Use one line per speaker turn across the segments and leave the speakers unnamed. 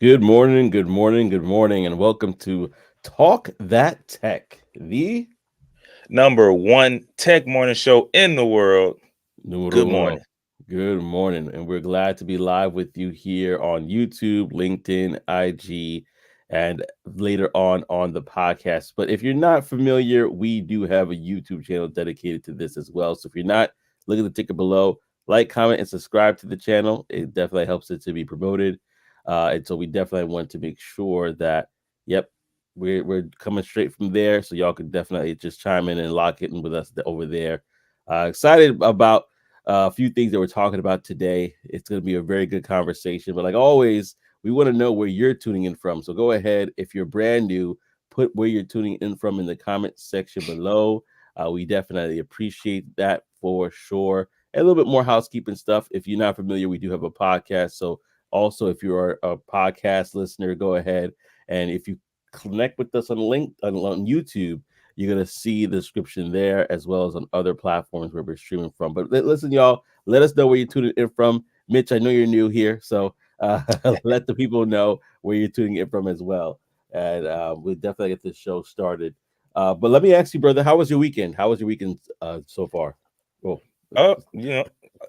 Good morning, good morning, good morning, and welcome to Talk That Tech, the
Number one tech morning show in the world.
numero
Good
uno.
morning.
Good morning, and we're glad to be live with you here on YouTube, LinkedIn, IG, and later on the podcast. But if you're not familiar, we do have a YouTube channel dedicated to this as well. So if you're not, look at the ticker below, like, comment, and subscribe to the channel. It definitely helps it to be promoted. And so we definitely want to make sure that, yep, we're coming straight from there. So y'all can definitely just chime in and lock it in with us over there. Excited about a few things that we're talking about today. It's going to be a very good conversation. But like always, we want to know where you're tuning in from. So go ahead. If you're brand new, put where you're tuning in from in the comment section below. We definitely appreciate that for sure. And a little bit more housekeeping stuff. If you're not familiar, we do have a podcast. So also, if you are a podcast listener, go ahead. And if you connect with us on link on YouTube, you're gonna see the description there as well as on other platforms where we're streaming from. But listen, y'all, let us know where you're tuning in from. Mitch, I know you're new here, so let the people know where you're tuning in from as well. And we'll definitely get this show started. But let me ask you, brother, how was your weekend? How was your weekend so far? Oh,
Oh,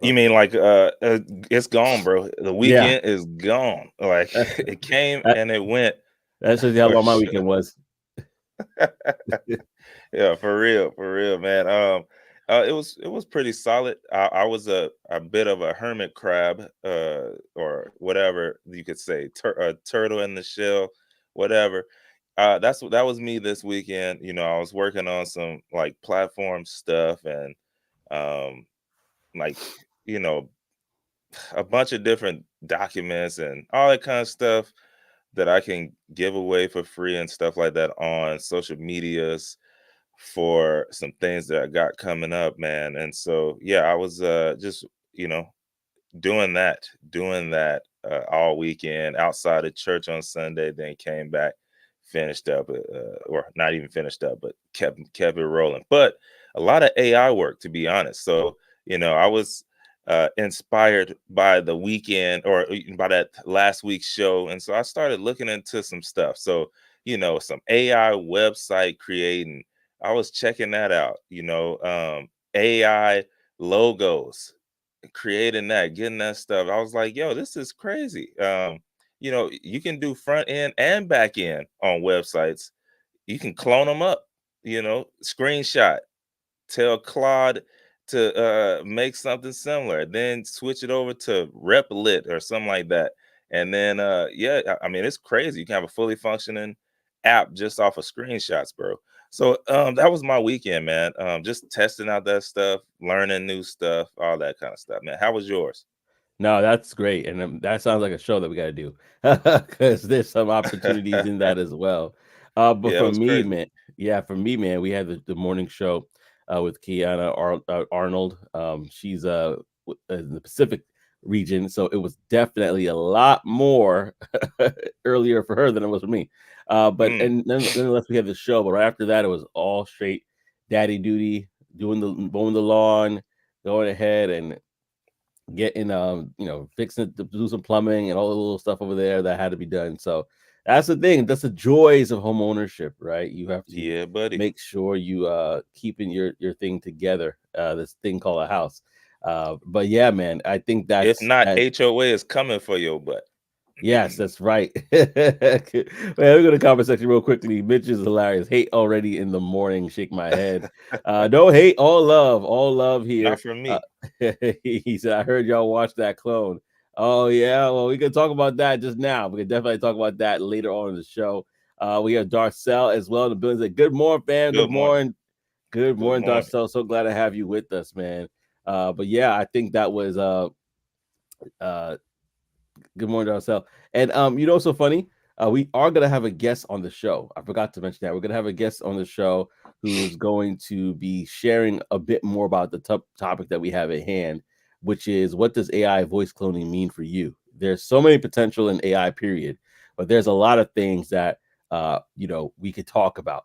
you mean like it's gone, bro. The
yeah,
weekend is gone. Like it came
that,
and it went
that shows you how
for
long my
sure.
weekend was.
Yeah, for real, man. It was pretty solid. I was a bit of a hermit crab, or whatever you could say, a turtle in the shell, whatever. That was me this weekend. I was working on some like platform stuff and um like you know a bunch of different documents and all that kind of stuff that I can give away for free and stuff like that on social medias for some things that I got coming up, man. And so, yeah, I was just, you know, doing that all weekend outside of church on Sunday, then came back, finished up, or not even finished up, but kept it rolling. But a lot of AI work, to be honest. So, I was inspired by the weekend or by that last week's show. And so I started looking into some stuff. So, some AI website creating. I was checking that out, AI logos, creating that, getting that stuff. I was like, yo, this is crazy. You can do front end and back end on websites. You can clone them up, screenshot, tell Claude to make something similar, then switch it over to Replit or something like that. And then yeah, I mean it's crazy. You can have a fully functioning app just off of screenshots, bro. So that was my weekend, man. Just testing out that stuff, learning new stuff, all that kind of stuff, man. How was yours?
No, that's great, and that sounds like a show that we got to do because there's some opportunities in that as well. But
Yeah, it
for
was
me,
crazy.
man, yeah, for me, man, we had the morning show with Kiana Arnold. She's in the Pacific region, so it was definitely a lot more earlier for her than it was for me. But
Mm.
and nonetheless, we had the show. But right after that, it was all straight daddy duty, doing the mowing the lawn, going ahead and getting fixing it to do some plumbing and all the little stuff over there that had to be done. So that's the thing. That's the joys of home ownership, right? You have to
Yeah, buddy.
make sure you keeping your thing together. This thing called a house. But yeah, man, I think
If
that's
not,
that.
HOA is coming for your butt.
Yes, that's right. Man, we go to comment section real quickly. Mitch is hilarious. Hate already in the morning. Shake my head. No hate, all love
Not
here.
for
Uh,
me.
he said, "I heard y'all watch that clone." Oh yeah, well we can talk about that just now. We can definitely talk about that later on in the show. We have Darcel as well in the building. Say, good morning, fam.
Good morning.
Good
Good
morning,
morning.
Darcel. So glad to have you with us, man. But yeah, I think that was uh good morning, Darcel. And so funny. We are gonna have a guest on the show. I forgot to mention that we're gonna have a guest on the show who is going to be sharing a bit more about the topic that we have at hand, which is what does AI voice cloning mean for you? There's so many potential in AI, period, but there's a lot of things that we could talk about.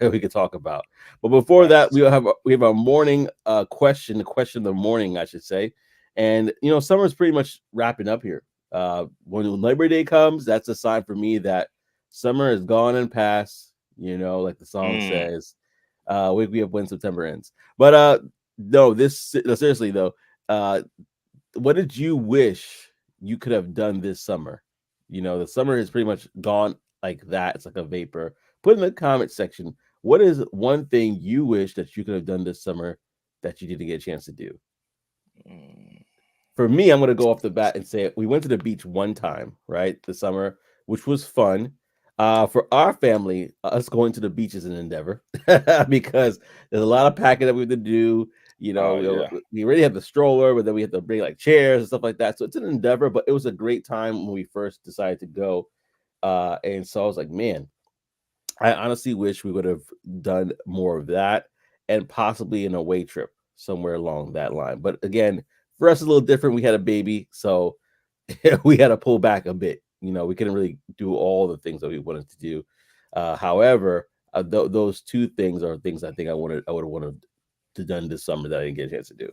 We could talk about. But before that,
Facts.
we have a morning question, the question of the morning, I should say. And summer's pretty much wrapping up here. When Labor Day comes, that's a sign for me that summer is gone and past. Like the song
Mm.
says, "Wake me up when September ends." But no, no, seriously though, uh, what did you wish you could have done this summer? The summer is pretty much gone like that. It's like a vapor. Put in the comment section. What is one thing you wish that you could have done this summer that you didn't get a chance to do?
Mm.
For me, I'm going to go off the bat and say we went to the beach one time, right, this summer, which was fun. For our family, us going to the beach is an endeavor because there's a lot of packing that we have to do.
Oh yeah.
We already have the stroller, but then we have to bring like chairs and stuff like that. So it's an endeavor, but it was a great time when we first decided to go. And so I was like, man, I honestly wish we would have done more of that and possibly an away trip somewhere along that line. But again, for us, it's a little different. We had a baby, so we had to pull back a bit. We couldn't really do all the things that we wanted to do. However, those two things are things I think I would have wanted to done this summer that I didn't get a chance to do.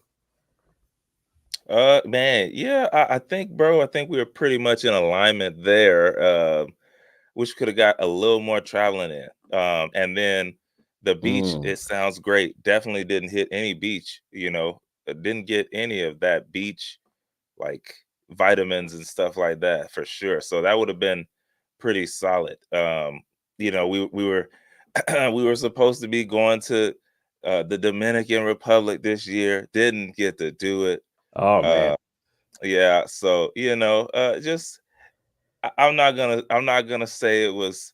Man, yeah, I think, bro, I think we were pretty much in alignment there. Wish could have got a little more traveling in. And then the beach,
Mm.
it sounds great. Definitely didn't hit any beach, didn't get any of that beach like vitamins and stuff like that for sure. So that would have been pretty solid. We were we were supposed to be going to the Dominican Republic this year. Didn't get to do it.
Oh
Uh,
man.
yeah, so just I'm not gonna say it was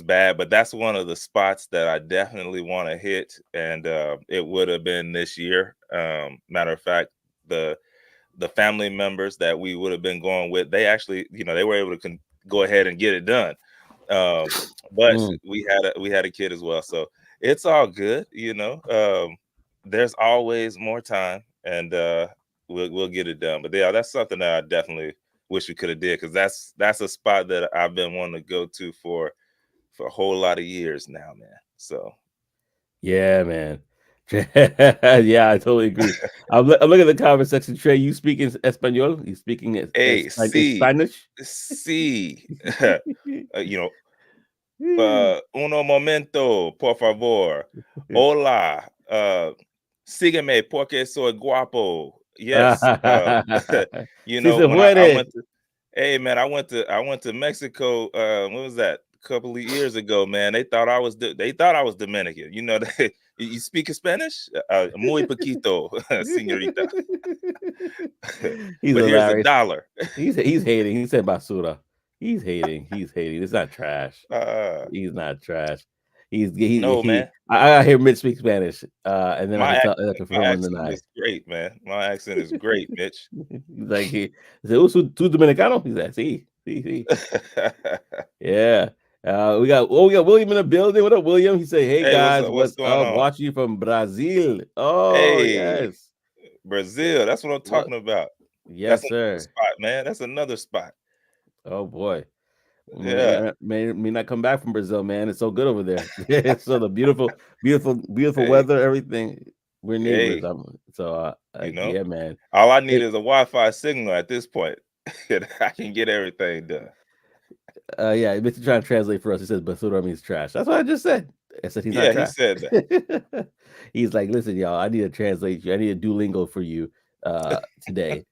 bad, but that's one of the spots that I definitely want to hit, and it would have been this year. Matter of fact, the family members that we would have been going with, they actually, they were able to go ahead and get it done. Um, but
Mm.
we had a kid as well, so it's all good. There's always more time, and we'll get it done. But yeah, that's something that I definitely wish we could have did because that's a spot that I've been wanting to go to for a whole lot of years now, man. So
Yeah, man. Yeah, I totally agree. I'm looking at the comment section. Trey, you speaking Espanol? You speaking
hey,
in
see,
Spanish?
see, you know, uno momento, por favor. Hola. Sígueme porque soy guapo. Yes.
Si se
When I
puede.
went to, hey man, I went to Mexico. What was that? A couple of years ago, man. They thought I was Dominican. You speak Spanish? Muy poquito, señorita.
He's
But here's a
hilarious.
dollar.
He's hating. He said basura. He's hating. He's hating. It's not trash.
Uh,
He's not trash. He
no,
he.
man.
I hear Mitch speak Spanish, and then I
My
can
ac-
tell, I can
my
confirm and
accent
deny.
is great, man. My accent is great, Mitch.
He's like he said, "Oh, tu dominicano?" He's like, "Sí." Yeah. We got William in the building. What up, William? He said, "Hey
Hey, what's
guys,
up? What's
what's
going
up?
on?
Watching you from Brazil." Oh
Hey,
yes.
Brazil. That's what I'm
What?
talking about. That's
Yes,
another
sir.
spot, man. That's another spot.
Oh boy.
Yeah.
May not come back from Brazil, man. It's so good over there. So the beautiful
Hey,
weather, everything. We're neighbors.
hey, you know,
Yeah, man.
all I need
Hey,
is a Wi-Fi signal at this point. And I can get everything done.
yeah, Mr. trying to translate for us. He says basura means trash. That's what I just said. I said he's not
Yeah, he
trash.
said that.
He's like, listen, y'all, I need to translate you. I need a Duolingo for you today.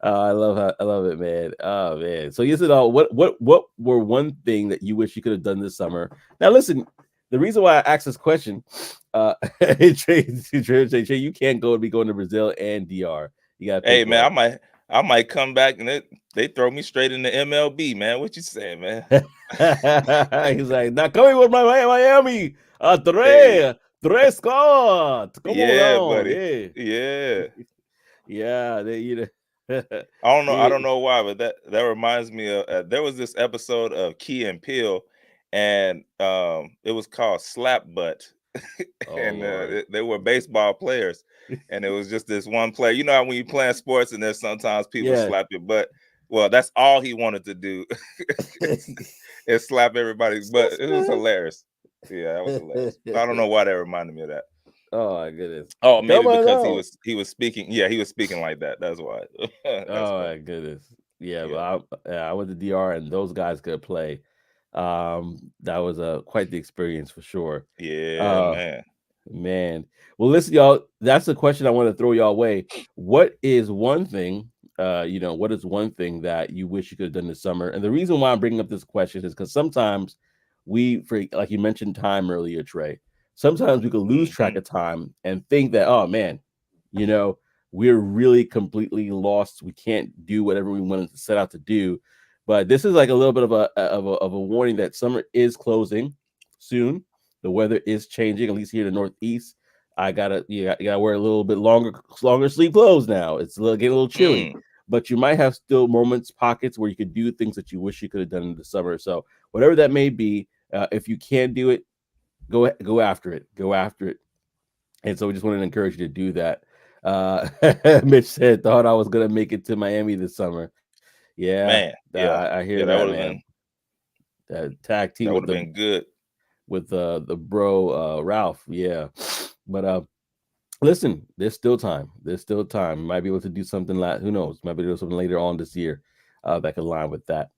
I love it, man. Oh man. So yes, it all. What were one thing that you wish you could have done this summer? Now listen, the reason why I asked this question, Trey, you can't be going to Brazil and DR. You gotta
Hey,
pick
man,
one.
I might come back and they throw me straight in the MLB, man. What you saying, man?
He's like, not coming with my Miami.
Hey,
Trey Scott. Come on
yeah,
down.
buddy.
Yeah.
Yeah.
Yeah.
I don't know. I
They,
don't know why, but that reminds me of there was this episode of Key and Peele, and it was called Slap Butt,
oh
and
Lord.
they were baseball players, and it was just this one player. You know how when you playing sports and there's sometimes people
Yeah.
slap your butt. Well, that's all he wanted to do is slap everybody's butt. It was hilarious. Yeah, that was hilarious. I don't know why that reminded me of that.
Oh my goodness.
Oh, maybe
Come on
because
out.
he was speaking. Yeah, he was speaking like that. That's why. That's
Oh
funny.
my goodness. Yeah,
Yeah.
I went to DR and those guys could play. That was quite the experience for sure.
Yeah,
Uh
man.
Man. Well, listen, y'all, that's the question I want to throw y'all way. What is one thing, what is one thing that you wish you could have done this summer? And the reason why I'm bringing up this question is because sometimes like you mentioned time earlier, Trey, sometimes we could lose track
Hmm.
of time and think that, oh man, you know, we're really completely lost. We can't do whatever we wanted to set out to do. But this is like a little bit of a warning that summer is closing soon. The weather is changing, at least here in the Northeast. You gotta wear a little bit longer sleeve clothes now. It's getting a little chilly,
Mm,
but you might have still moments, pockets where you could do things that you wish you could have done in the summer. So whatever that may be, if you can do it, go after it. Go after it. And so we just wanted to encourage you to do that. Mitch said, thought I was gonna make it to Miami this summer. Yeah,
man. Yeah.
I hear
Yeah.
that, man. That tag team
That would
with
have been good.
the bro Ralph. Yeah, but listen, there's still time. There's still time. Might be able to do something like who knows? Might be able to do something later on this year that could align with that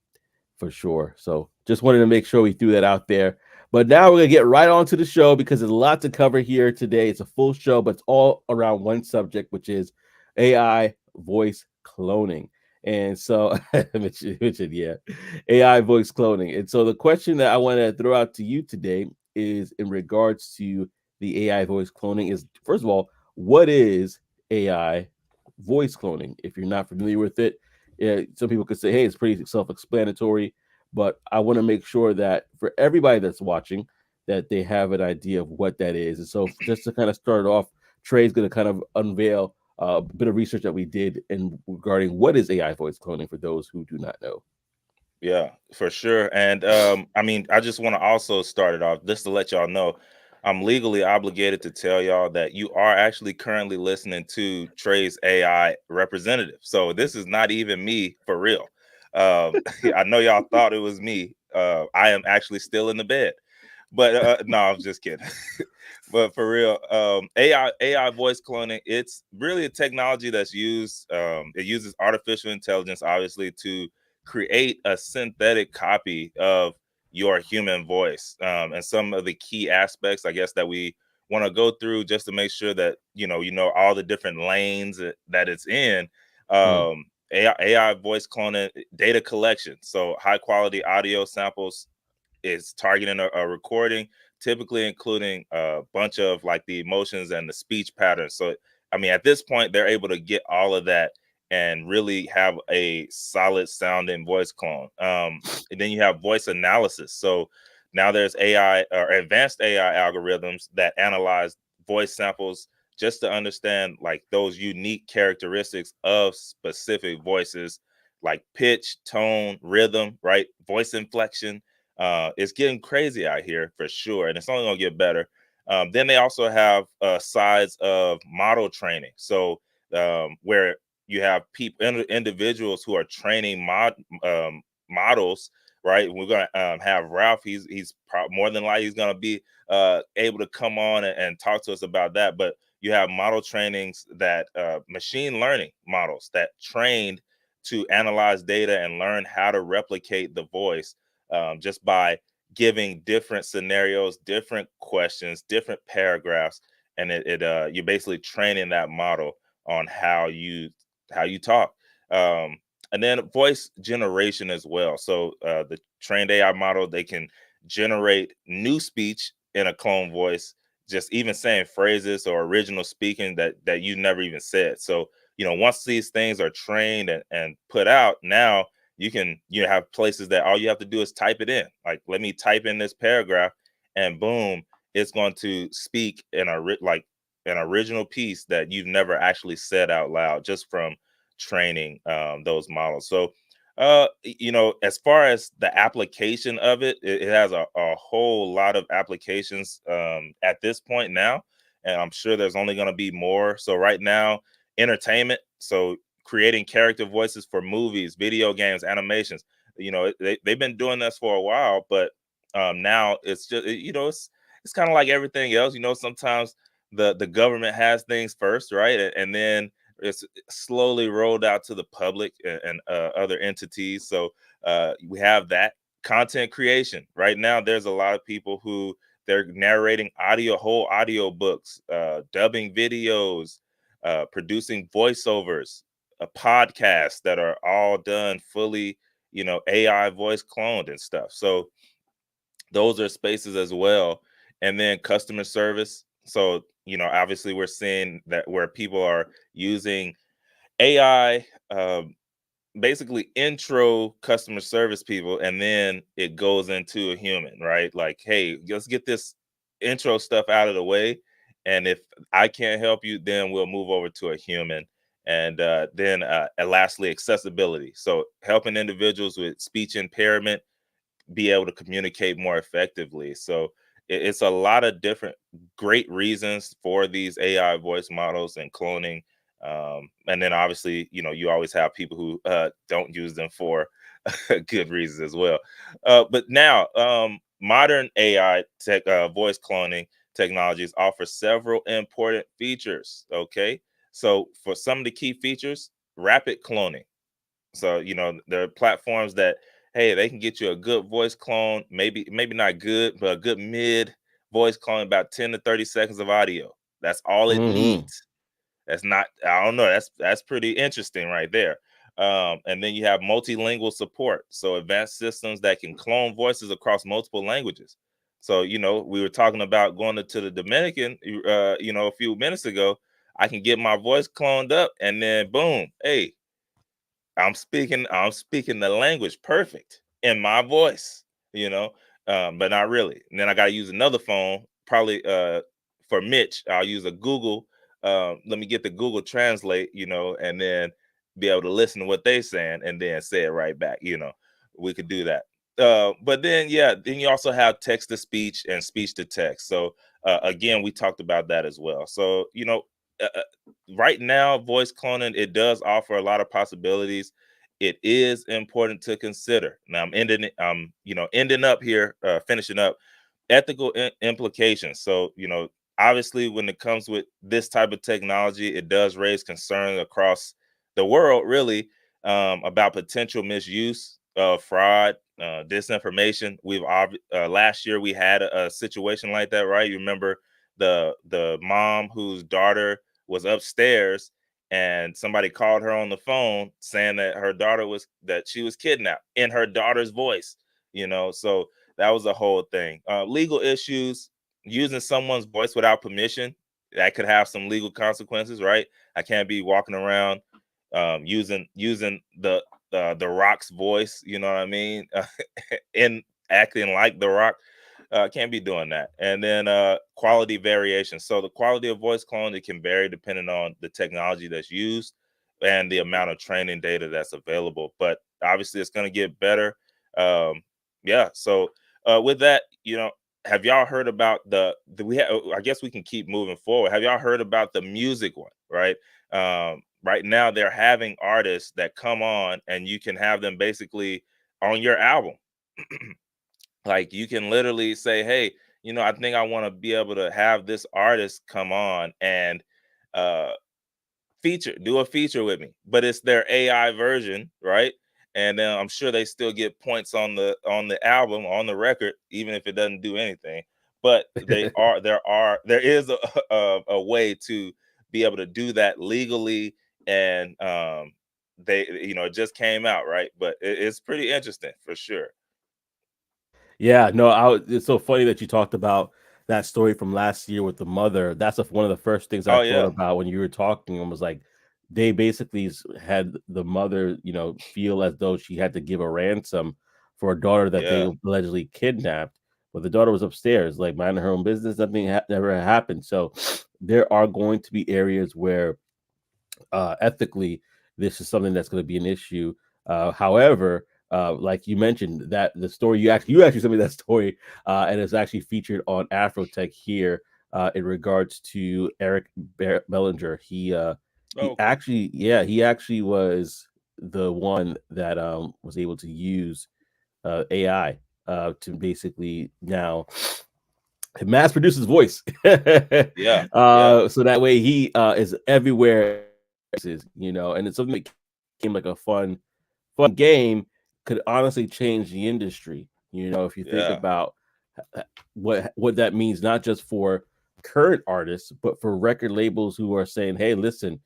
for sure. So just wanted to make sure we threw that out there. But now we're gonna get right on to the show because there's a lot to cover here today. It's a full show, but it's all around one subject, which is AI voice cloning. And so, Richard, yeah, AI voice cloning. And so, the question that I want to throw out to you today is in regards to the AI voice cloning. Is first of all, what is AI voice cloning? If you're not familiar with it, yeah, some people could say, hey, it's pretty self-explanatory, but I want to make sure that for everybody that's watching, that they have an idea of what that is. And so, just to kind of start off, Trey's going to kind of unveil a bit of research that we did in regarding what is AI voice cloning for those who do not know.
Yeah, for sure. And I mean, I just want to also start it off just to let y'all know I'm legally obligated to tell y'all that you are actually currently listening to Trey's AI representative. So this is not even me for real. I know y'all thought it was me. I am actually still in the bed. But no, I'm just kidding. But for real, AI voice cloning, it's really a technology that's used. It uses artificial intelligence, obviously, to create a synthetic copy of your human voice. And some of the key aspects, I guess, that we want to go through just to make sure that you know all the different lanes that it's in.
Mm,
AI voice cloning, data collection, so high quality audio samples is targeting a recording, typically including a bunch of like the emotions and the speech patterns. So, I mean, at this point, they're able to get all of that and really have a solid sounding voice clone. And then you have voice analysis. So now there's AI or advanced AI algorithms that analyze voice samples just to understand like those unique characteristics of specific voices, like pitch, tone, rhythm, right? Voice inflection. It's getting crazy out here for sure, and it's only gonna get better. Then they also have sides of model training, so where you have people, individuals who are training models. Right, we're gonna have Ralph. More than likely he's gonna be able to come on and talk to us about that. But you have model trainings that machine learning models that trained to analyze data and learn how to replicate the voice just by giving different scenarios, different questions, different paragraphs, and you're basically training that model on how you talk. Um, and then voice generation as well. So the trained AI model, they can generate new speech in a clone voice, just even saying phrases or original speaking that you never even said. So once these things are trained and put out, now you have places that all you have to do is type it in. Like, let me type in this paragraph, and boom, it's going to speak in like an original piece that you've never actually said out loud just from training those models. So as far as the application of it has a whole lot of applications at this point now, and I'm sure there's only going to be more. So right now, entertainment, so creating character voices for movies, video games, animations. They've been doing this for a while, but now it's just it's kind of like everything else. Sometimes the government has things first, right? And then it's slowly rolled out to the public and other entities. So we have that content creation. Right now, there's a lot of people who they're narrating whole audio books, dubbing videos, producing voiceovers, podcasts that are all done fully, AI voice cloned and stuff. So those are spaces as well. And then customer service. So, obviously we're seeing that where people are using AI, basically intro customer service people, and then it goes into a human, right? Like, hey, let's get this intro stuff out of the way. And if I can't help you, then we'll move over to a human. And lastly, accessibility. So helping individuals with speech impairment be able to communicate more effectively. So it's a lot of different great reasons for these AI voice models and cloning. And then obviously, you always have people who don't use them for good reasons as well. But now, modern AI voice cloning technologies offer several important features. Okay. So for some of the key features, rapid cloning. So, there are platforms that, hey, they can get you a good voice clone, maybe not good, but a good mid voice clone, about 10 to 30 seconds of audio. That's all it
Hmm.
needs. That's not, I don't know, that's pretty interesting right there. And then you have multilingual support. So advanced systems that can clone voices across multiple languages. So, we were talking about going to the Dominican, a few minutes ago. I can get my voice cloned up and then boom, hey, I'm speaking the language perfect in my voice, you know, but not really. And then I got to use another phone, probably for Mitch. I'll use a Google. Let me get the Google Translate, and then be able to listen to what they're saying and then say it right back. We could do that. But then, yeah, then you also have text to speech and speech to text. So again, we talked about that as well. So right now, voice cloning, it does offer a lot of possibilities. It is important to consider. Now I'm ending up here, finishing up ethical implications. So, obviously when it comes with this type of technology, it does raise concern across the world, really, about potential misuse, fraud, disinformation. Last year we had a situation like that, right? You remember the mom whose daughter was upstairs and somebody called her on the phone saying that she was kidnapped in her daughter's voice. So that was a whole thing. Legal issues, using someone's voice without permission, that could have some legal consequences, right? I can't be walking around using the Rock's voice, you know what I mean, in acting like the Rock. Can't be doing that. And then quality variation. So the quality of voice clone, it can vary depending on the technology that's used and the amount of training data that's available. But obviously, it's going to get better. Yeah. So with that, have y'all heard about I guess we can keep moving forward. Have y'all heard about the music one? Right. Right now, they're having artists that come on, and you can have them basically on your album. Like, you can literally say, hey, I think I want to be able to have this artist come on and uh do a feature with me, but it's their AI version, right? And then I'm sure they still get points on the album, on the record, even if it doesn't do anything. But there is a way to be able to do that legally. And it just came out, right? But it's pretty interesting for sure.
Yeah, no, it's so funny that you talked about that story from last year with the mother. That's one of the first things I
Oh
thought
yeah.
about when you were talking, and was like, they basically had the mother, feel as though she had to give a ransom for a daughter that they
Yeah.
allegedly kidnapped, but the daughter was upstairs, like minding her own business. Nothing never happened. So there are going to be areas where ethically this is something that's going to be an issue. However, like you mentioned, that the story you actually sent me that story, and it's actually featured on Afrotech here, in regards to Eric Bellinger. He
Okay.
actually, yeah, he actually was the one that was able to use AI to basically now mass produces voice.
Yeah, yeah.
So that way he is everywhere, and it's something that came like a fun game could honestly change the industry. If you think
Yeah.
about what that means, not just for current artists, but for record labels who are saying, "Hey, listen,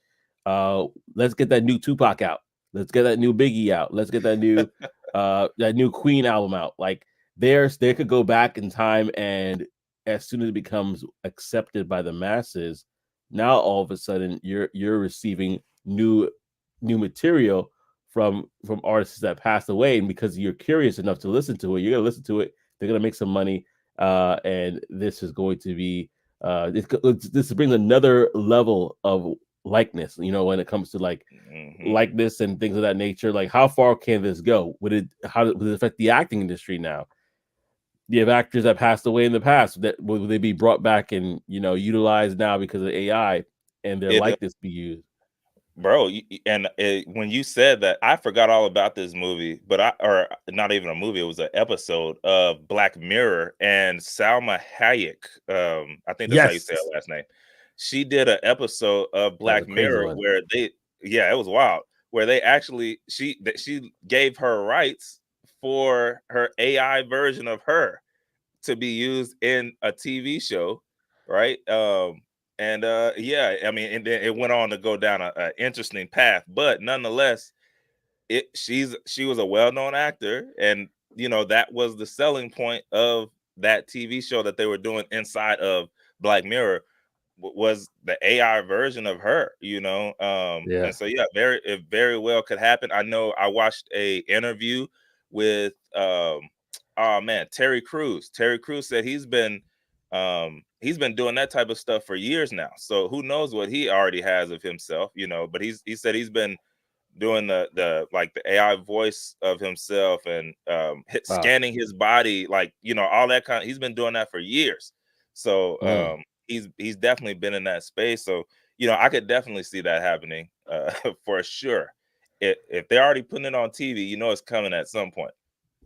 uh, let's get that new Tupac out. Let's get that new Biggie out. Let's get that new Queen album out." Like they could go back in time, and as soon as it becomes accepted by the masses, now all of a sudden you're receiving new material from artists that passed away, and because you're curious enough to listen to it, you're gonna listen to it. They're gonna make some money, and this is going to be this brings another level of likeness. When it comes to like
Hmm.
likeness and things of that nature. Like, how far can this go? Would it affect the acting industry now? You have actors that passed away in the past that will they be brought back and utilized now because of AI, and their
It
likeness be used?
Bro, and when you said that, I forgot all about this movie, but or not even a movie, it was an episode of Black Mirror, and Salma Hayek, I think that's how you say
Yes,
her last name. She did an episode of
that was a
Black
crazy
Mirror
one.
where yeah, it was wild, where they actually she gave her rights for her AI version of her to be used in a TV show, right? And yeah, I mean, and then it went on to go down a interesting path, but nonetheless, she was a well-known actor, and that was the selling point of that TV show that they were doing inside of Black Mirror was the AI version of her,
Yeah.
and so yeah, it very well could happen. I know I watched a interview with oh man, Terry Crews. Terry Crews said he's been doing that type of stuff for years now. So who knows what he already has of himself, but he said he's been doing the like the AI voice of himself and
Wow.
scanning his body, like all that kind. He's been doing that for years, so
Mm.
he's definitely been in that space. So I could definitely see that happening for sure. If they're already putting it on TV, it's coming at some point.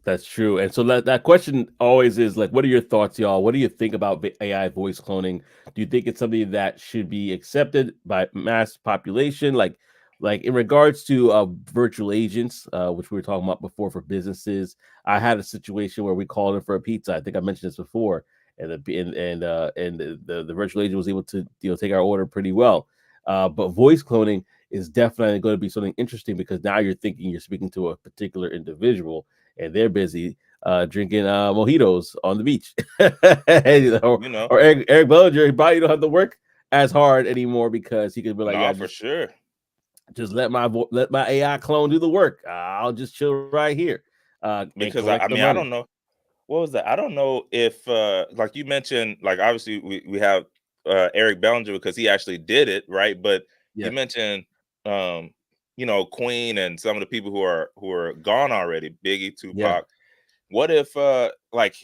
That's true. And so that question always is like, what are your thoughts, y'all? What do you think about AI voice cloning? Do you think it's something that should be accepted by mass population? Like in regards to virtual agents, which we were talking about before for businesses. I had a situation where we called in for a pizza. I think I mentioned this before, and the virtual agent was able to take our order pretty well. But voice cloning is definitely going to be something interesting because now you're thinking you're speaking to a particular individual and they're busy drinking mojitos on the beach. or
You know,
or Eric Bellinger, he probably don't have to work as hard anymore because he could be like, yeah,
no, for
just
sure.
just let my AI clone do the work. I'll just chill right here and
Because
collect
I
the
mean, I
money.
don't know. What was that? I don't know if like you mentioned, like obviously we have Eric Bellinger because he actually did it, right? But you
Yeah,
mentioned um, Queen and some of the people who are gone already, Biggie,
yeah,
Tupac. What if like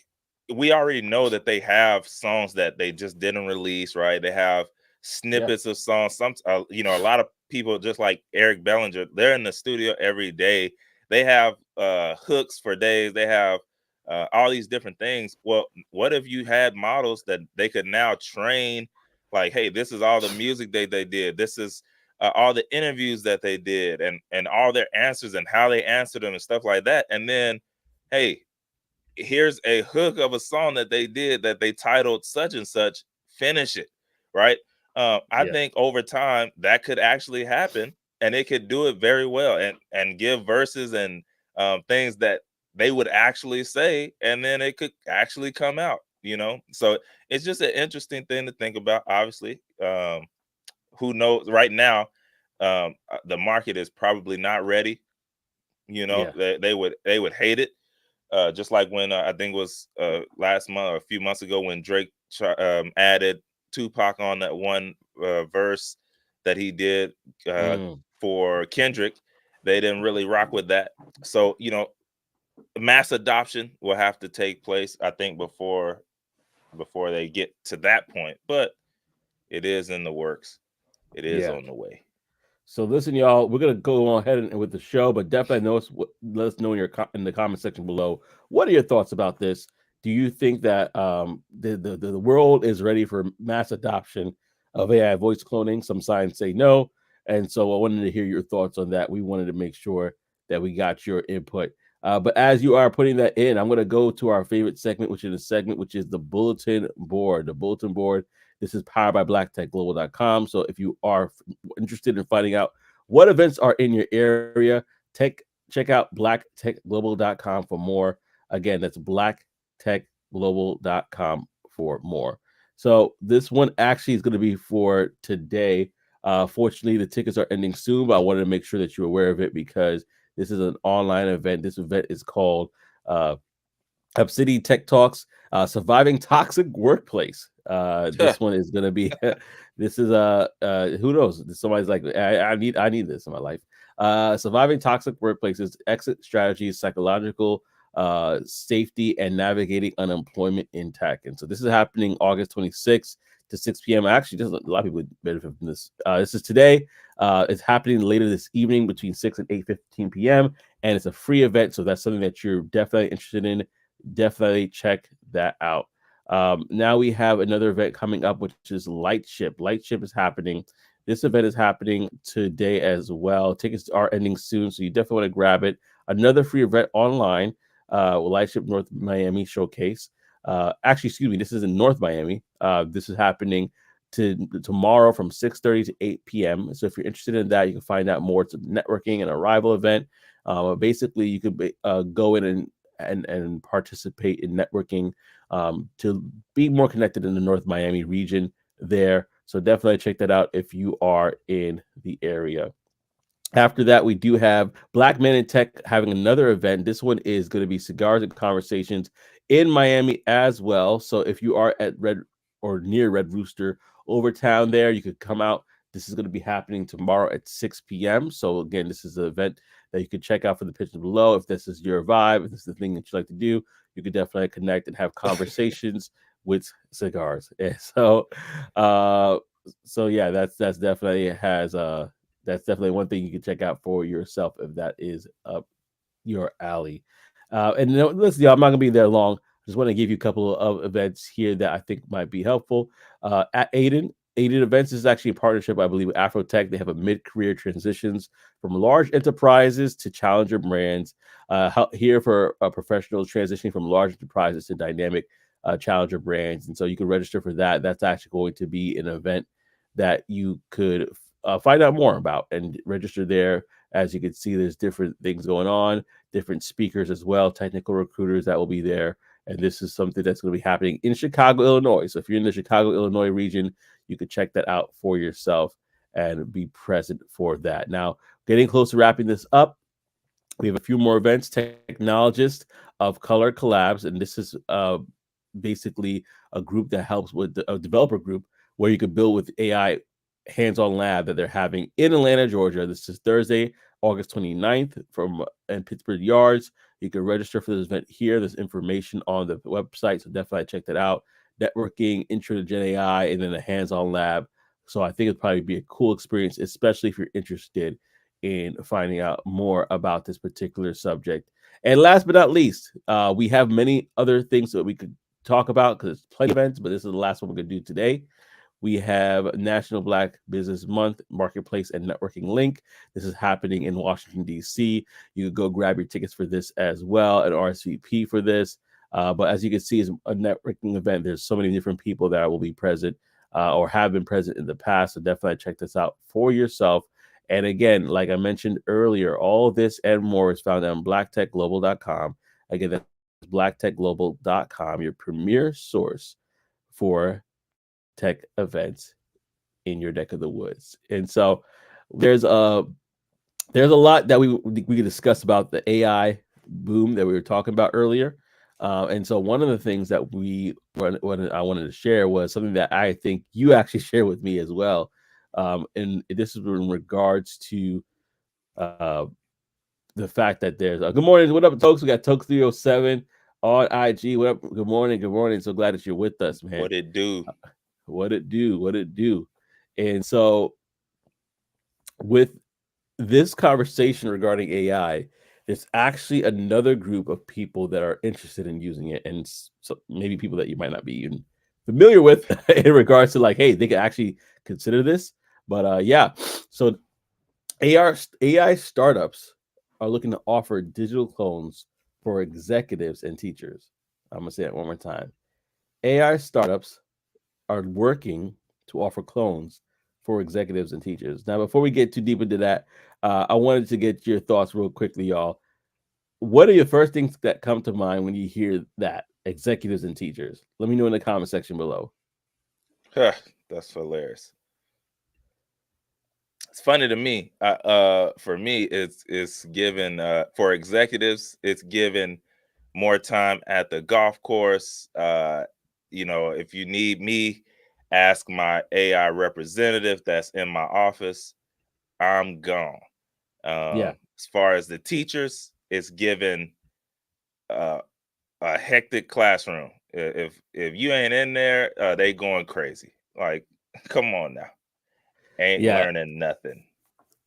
we already know that they have songs that they just didn't release, right? They have
yeah,
snippets of songs. A lot of people just like Eric Bellinger, they're in the studio every day. They have hooks for days. They have all these different things. Well, what if you had models that they could now train like, hey, this is all the music they did. This is all the interviews that they did and all their answers and how they answered them and stuff like that. And then, hey, here's a hook of a song that they did that they titled such and such, finish it, right? I
yeah,
think over time that could actually happen, and it could do it very well, and give verses and things that they would actually say, and then it could actually come out. So it's just an interesting thing to think about. Obviously, who knows? Right now, the market is probably not ready.
yeah,
They would hate it, just like when I think it was last month or a few months ago when Drake added Tupac on that one verse that he did uh,
mm,
for Kendrick. They didn't really rock with that. So mass adoption will have to take place, I think, before they get to that point. But it is in the works. It is
yeah.
on the way.
So listen, y'all, we're gonna go on ahead and with the show, but definitely let us know in in the comment section below. What are your thoughts about this? do you think that the world is ready for mass adoption of AI voice cloning? Some signs say no, and so I wanted to hear your thoughts on that. We wanted to make sure that we got your input. But as you are putting that in, I'm going to go to our favorite segment, which is a segment which is the bulletin board. The bulletin board. This is powered by blacktechglobal.com. So if you are interested in finding out what events are in your area, check out blacktechglobal.com for more. Again, that's blacktechglobal.com for more. So this one actually is going to be for today. Fortunately, the tickets are ending soon, but I wanted to make sure that you're aware of it because this is an online event. This event is called Hub City Tech Talks, Surviving Toxic Workplace. This one is going to be, this is who knows? Somebody's like, I need this in my life. Surviving Toxic Workplaces, Exit Strategies, Psychological Safety, and Navigating Unemployment in Tech. And so this is happening August 26th to 6 p.m. Actually, just a lot of people would benefit from this. This is today. It's happening later this evening between 6 and 8:15 p.m. And it's a free event. So that's something that you're definitely interested in. Definitely check that out. Now we have another event coming up, which is Lightship. Lightship is happening. This event is happening today as well. Tickets are ending soon, so you definitely want to grab it. Another free event online, Lightship North Miami Showcase. Actually, excuse me, this is in North Miami. This is happening tomorrow from 6:30 to 8 p.m. So if you're interested in that, you can find out more. It's a networking and arrival event. Basically, you could go in and participate in networking to be more connected in the North Miami region there. So definitely check that out if you are in the area. After that, we do have Black Men in Tech having another event. This one is going to be Cigars and Conversations in Miami as well. So if you are at Red or near Red Rooster over town there, you could come out. This is going to be happening tomorrow at 6 p.m. So again, this is an event that you can check out for the pictures below. If this is your vibe, if this is the thing that you like to do, you could definitely connect and have conversations with cigars. And uh, so yeah, that's definitely has that's definitely one thing you can check out for yourself if that is up your alley. And listen, y'all, I'm not gonna be there long. I just want to give you a couple of events here that I think might be helpful. At Aiden Events is actually a partnership, I believe, with Afrotech. They have a mid-career transitions from large enterprises to challenger brands. Here for professionals transitioning from large enterprises to dynamic challenger brands, and so you can register for that. That's actually going to be an event that you could find out more about and register there. As you can see, there's different things going on, different speakers as well, technical recruiters that will be there. And this is something that's going to be happening in Chicago, Illinois. So if you're in the Chicago, Illinois region, you could check that out for yourself and be present for that. Now, getting close to wrapping this up, we have a few more events. Technologist of Color Collabs, and this is basically a group that helps with a developer group where you could build with AI hands-on lab that they're having in Atlanta, Georgia. This is Thursday, August 29th from in Pittsburgh Yards. You can register for this event here. There's information on the website, so definitely check that out. Networking, intro to Gen AI, and then a hands-on lab. So I think it'd probably be a cool experience, especially if you're interested in finding out more about this particular subject. And last but not least, we have many other things that we could talk about because it's plenty of events, but this is the last one we're going to do today. We have National Black Business Month Marketplace and Networking Link. This is happening in Washington, D.C. You could go grab your tickets for this as well, an RSVP for this. But as you can see, it's a networking event. There's so many different people that will be present or have been present in the past. So definitely check this out for yourself. And again, like I mentioned earlier, all this and more is found on blacktechglobal.com. Again, that's blacktechglobal.com, your premier source for tech events in your neck of the woods. And so there's a lot that we can discuss about the AI boom that we were talking about earlier. And so one of the things that what I wanted to share was something that I think you actually share with me as well. And this is in regards to the fact that there's good morning. What up, Tokes? We got Tokes 307 on IG. What up? Good morning. Good morning. So glad that you're with us, man.
What it do?
What it do? What it do? And so with this conversation regarding AI, there's actually another group of people that are interested in using it, and so maybe people that you might not be even familiar with in regards to like, hey, they could actually consider this. But yeah, so AI startups are looking to offer digital clones for executives and teachers. I'm gonna say that one more time. AI startups are working to offer clones for executives and teachers. Now, before we get too deep into that, I wanted to get your thoughts real quickly, y'all. What are your first things that come to mind when you hear that executives and teachers? Let me know in the comment section below.
That's hilarious. It's funny to me. For me, it's given for executives. It's given more time at the golf course. If you need me, ask my AI representative that's in my office. I'm gone.
Yeah,
As far as the teachers, it's given uh, a hectic classroom. If you ain't in there, they going crazy. Like, come on now, ain't
yeah,
learning nothing.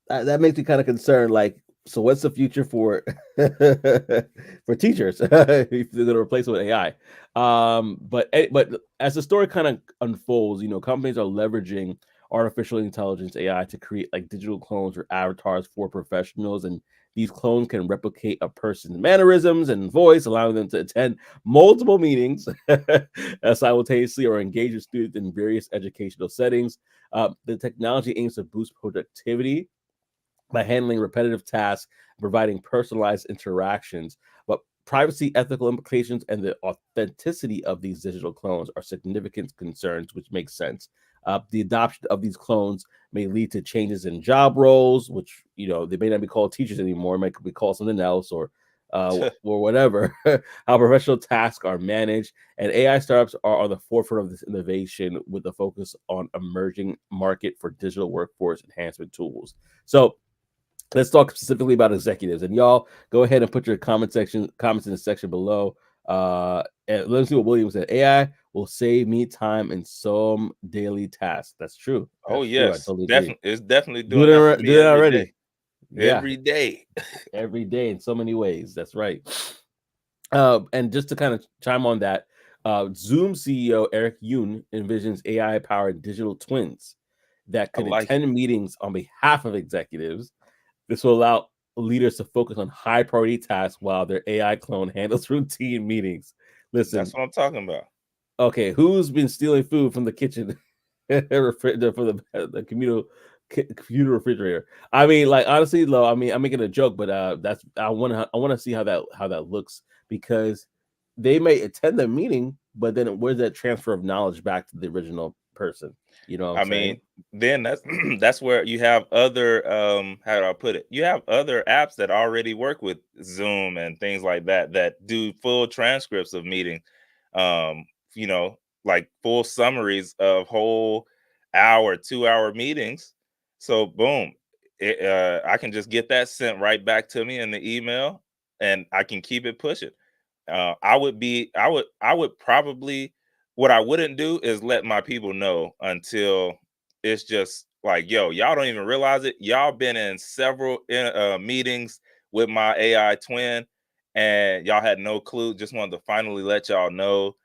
that makes me kind of concerned. Like, so what's the future for for teachers if they're going to replace it with AI? But as the story kind of unfolds, companies are leveraging artificial intelligence AI to create like digital clones or avatars for professionals, and these clones can replicate a person's mannerisms and voice, allowing them to attend multiple meetings simultaneously or engage with students in various educational settings. The technology aims to boost productivity by handling repetitive tasks, providing personalized interactions. But privacy, ethical implications, and the authenticity of these digital clones are significant concerns, which makes sense. The adoption of these clones may lead to changes in job roles, which they may not be called teachers anymore, it might be called something else, or whatever. How professional tasks are managed, and AI startups are on the forefront of this innovation with a focus on emerging market for digital workforce enhancement tools. So let's talk specifically about executives, and y'all go ahead and put your comments in the section below. And let's see what William said. AI will save me time in some daily tasks. That's true.
Oh
That's true. I
yes,
totally agree.
definitely. It's definitely doing that for
Do
me
it
every day.
already. Yeah,
Every day.
every day in so many ways. That's right. And just to kind of chime on that, Zoom CEO Eric Yoon envisions AI powered digital twins that
I
could
like it.
attend meetings on behalf of executives. This will allow leaders to focus on high priority tasks while their AI clone handles routine meetings. Listen,
That's what I'm talking about.
okay, who's been stealing food from the kitchen for the computer refrigerator? I mean, like honestly, though, I mean, I'm making a joke, but that's I want to see how that looks, because they may attend the meeting, but then where's that transfer of knowledge back to the original person? You know what I'm
I mean,
saying?
then that's that's where you have other how do I put it? You have other apps that already work with Zoom and things like that that do full transcripts of meeting. Um, like full summaries of whole hour, 2 hour meetings. So boom, I can just get that sent right back to me in the email, and I can keep it pushing. I would probably, what I wouldn't do is let my people know until it's just like, yo, y'all don't even realize it. Y'all been in several meetings with my AI twin, and y'all had no clue. Just wanted to finally let y'all know.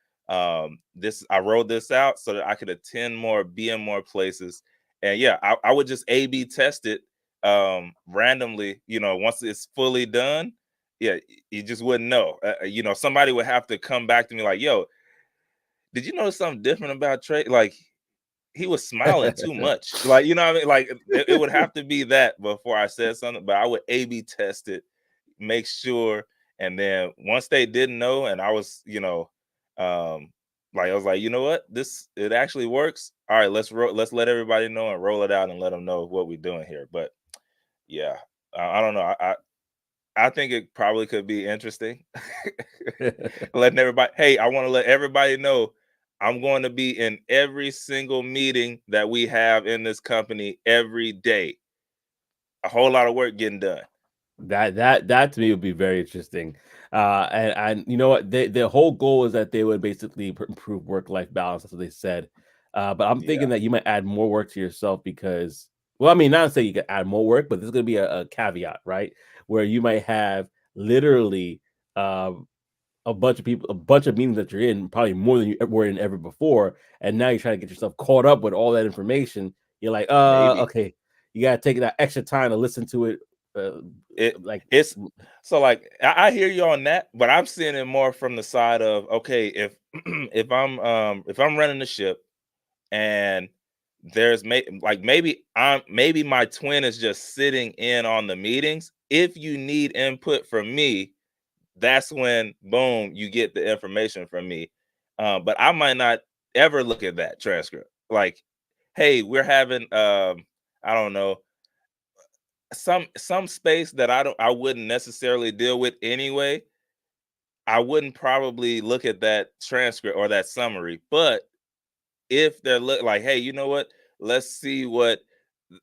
This I rolled this out so that I could attend more, be in more places, and yeah, I would just A/B test it randomly. Once it's fully done, yeah, you just wouldn't know. Somebody would have to come back to me like, "Yo, did you notice something different about Trey? Like, he was smiling too much." Like, you know what I mean? Like, it would have to be that before I said something. But I would A/B test it, make sure, and then once they didn't know, and I was, um, like I was like, you know what, this it actually works. All right, let's let everybody know and roll it out and let them know what we're doing here. But yeah, I don't know. I think it probably could be interesting. Letting everybody, hey, I want to let everybody know I'm going to be in every single meeting that we have in this company every day. A whole lot of work getting done.
That to me would be very interesting. And you know what? Their whole goal is that they would basically improve work life balance. That's what they said. But I'm
Yeah.
thinking that you might add more work to yourself because, well, I mean, not to say you can add more work, but there's going to be a caveat, right? Where you might have literally a bunch of people, a bunch of meetings that you're in, probably more than you were in ever before, and now you're trying to get yourself caught up with all that information. You're like,
Maybe
okay, you gotta take that extra time to listen to it. Uh,
it
like,
it's so like I hear you on that, but I'm seeing it more from the side of, okay, if if I'm running the ship and maybe my twin is just sitting in on the meetings. If you need input from me, that's when boom, you get the information from me. But I might not ever look at that transcript. Like, hey, we're having I don't know, some space that I wouldn't necessarily deal with anyway. I wouldn't probably look at that transcript or that summary. But if they're like, hey, you know what? Let's see what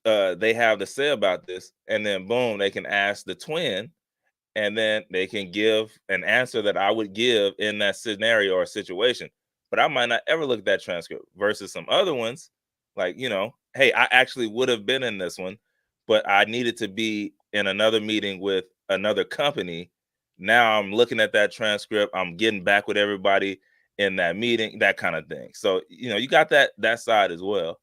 they have to say about this, and then boom, they can ask the twin, and then they can give an answer that I would give in that scenario or situation. But I might not ever look at that transcript versus some other ones, like, hey, I actually would have been in this one, but I needed to be in another meeting with another company. Now I'm looking at that transcript, I'm getting back with everybody in that meeting, that kind of thing. So, you got that side as well.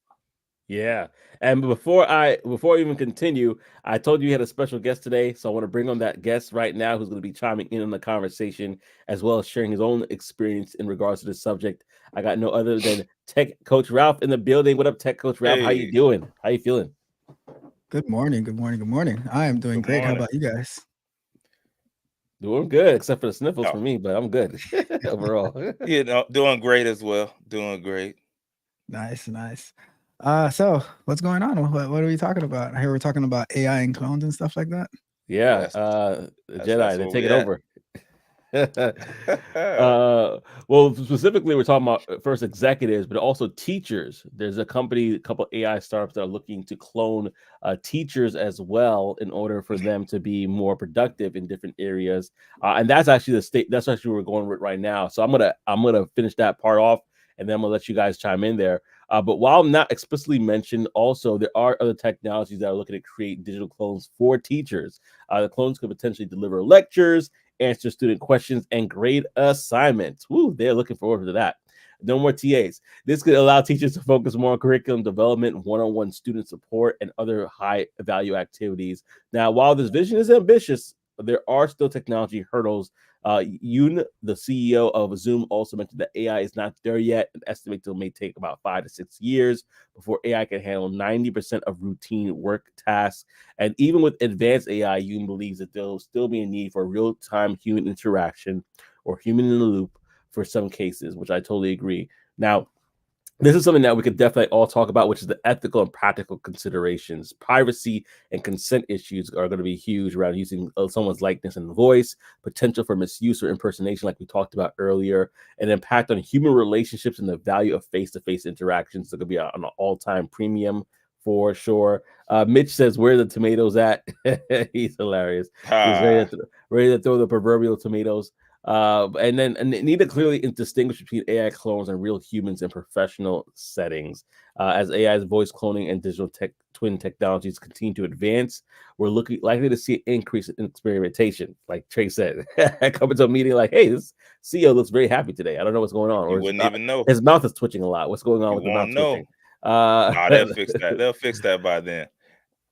yeah. And before I even continue, I told you had a special guest today, so I want to bring on that guest right now who's going to be chiming in on the conversation as well as sharing his own experience in regards to this subject. I got no other than Tech Coach Ralph in the building. What up, Tech Coach Ralph? How you
Hey,
doing? How you feeling?
Good morning, good morning, good morning. I am doing
good
great. How
morning.
about you guys?
Doing good, except for the sniffles
Oh,
for me, but I'm good overall.
doing great as well. Doing great.
Nice, nice. So what's going on? What are we talking about? I hear we're talking about AI and clones and stuff like that.
Yeah,
Yes,
Jedi,
that's
they
where
take
we
it
at.
over. Well, specifically, we're talking about first executives, but also teachers. There's a couple AI startups that are looking to clone teachers as well in order for them to be more productive in different areas. And that's actually the state. That's actually where we're going with right now. So I'm gonna finish that part off, and then I'm gonna let you guys chime in there. But while not explicitly mentioned, also there are other technologies that are looking to create digital clones for teachers. The clones could potentially deliver lectures, answer student questions, and grade assignments. Woo, they're looking forward to that. No more TAs. This could allow teachers to focus more on curriculum development, one-on-one student support, and other high-value activities. Now, while this vision is ambitious, there are still technology hurdles. Yoon, the CEO of Zoom, also mentioned that AI is not there yet and estimates it may take about 5 to 6 years before AI can handle 90% of routine work tasks. And even with advanced AI, Yoon believes that there'll still be a need for real-time human interaction or human in the loop for some cases, which I totally agree. Now, this is something that we could definitely all talk about, which is the ethical and practical considerations. Privacy and consent issues are going to be huge around using someone's likeness and voice, potential for misuse or impersonation, like we talked about earlier, and impact on human relationships and the value of face-to-face interactions. It's going to be on an all-time premium for sure. Mitch says, "Where are the tomatoes at?" He's hilarious. He's
Ah,
ready to throw the proverbial tomatoes. And need to clearly distinguish between AI clones and real humans in professional settings. As AI's voice cloning and digital twin technologies continue to advance, we're likely to see an increase in experimentation. Like Trey said, coming to a meeting like, "Hey, this CEO looks very happy today. I don't know what's going on,"
you
or
wouldn't even know.
his mouth is twitching a lot. What's going on
You
with the mouth
won't know.
twitching? Uh,
Nah, they'll fix that. They'll fix that by then.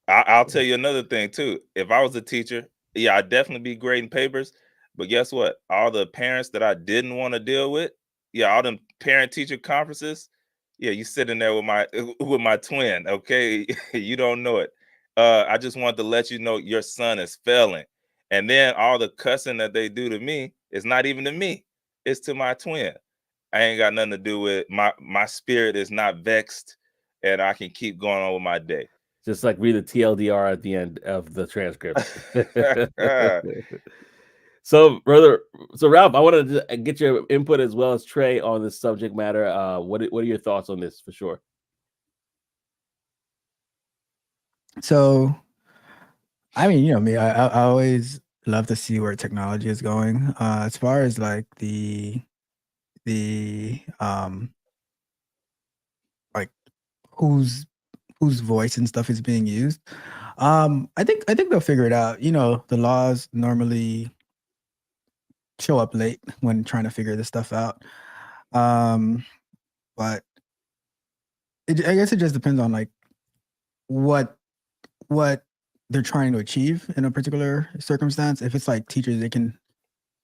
I'll tell you another thing too. If I was a teacher, yeah, I'd definitely be grading papers. But guess what? All the parents that I didn't want to deal with, yeah, all them parent teacher conferences, yeah, you sitting there with my with my twin. Okay, you don't know it. I just wanted to let you know your son is failing, and then all the cussing that they do to me is not even to me; it's to my twin. I ain't got nothing to do with my spirit is not vexed, and I can keep going on with my day.
just like read the TLDR at the end of the transcript. So, brother, so Ralph, I wanted to get your input as well as Trey on this subject matter. What are your thoughts on this for sure?
So, I mean, you know me, I always love to see where technology is going. As far as like the like whose whose voice and stuff is being used. I think they'll figure it out. You know, the laws normally show up late when trying to figure this stuff out. But I guess it just depends on like what they're trying to achieve in a particular circumstance. If it's like teachers, they can,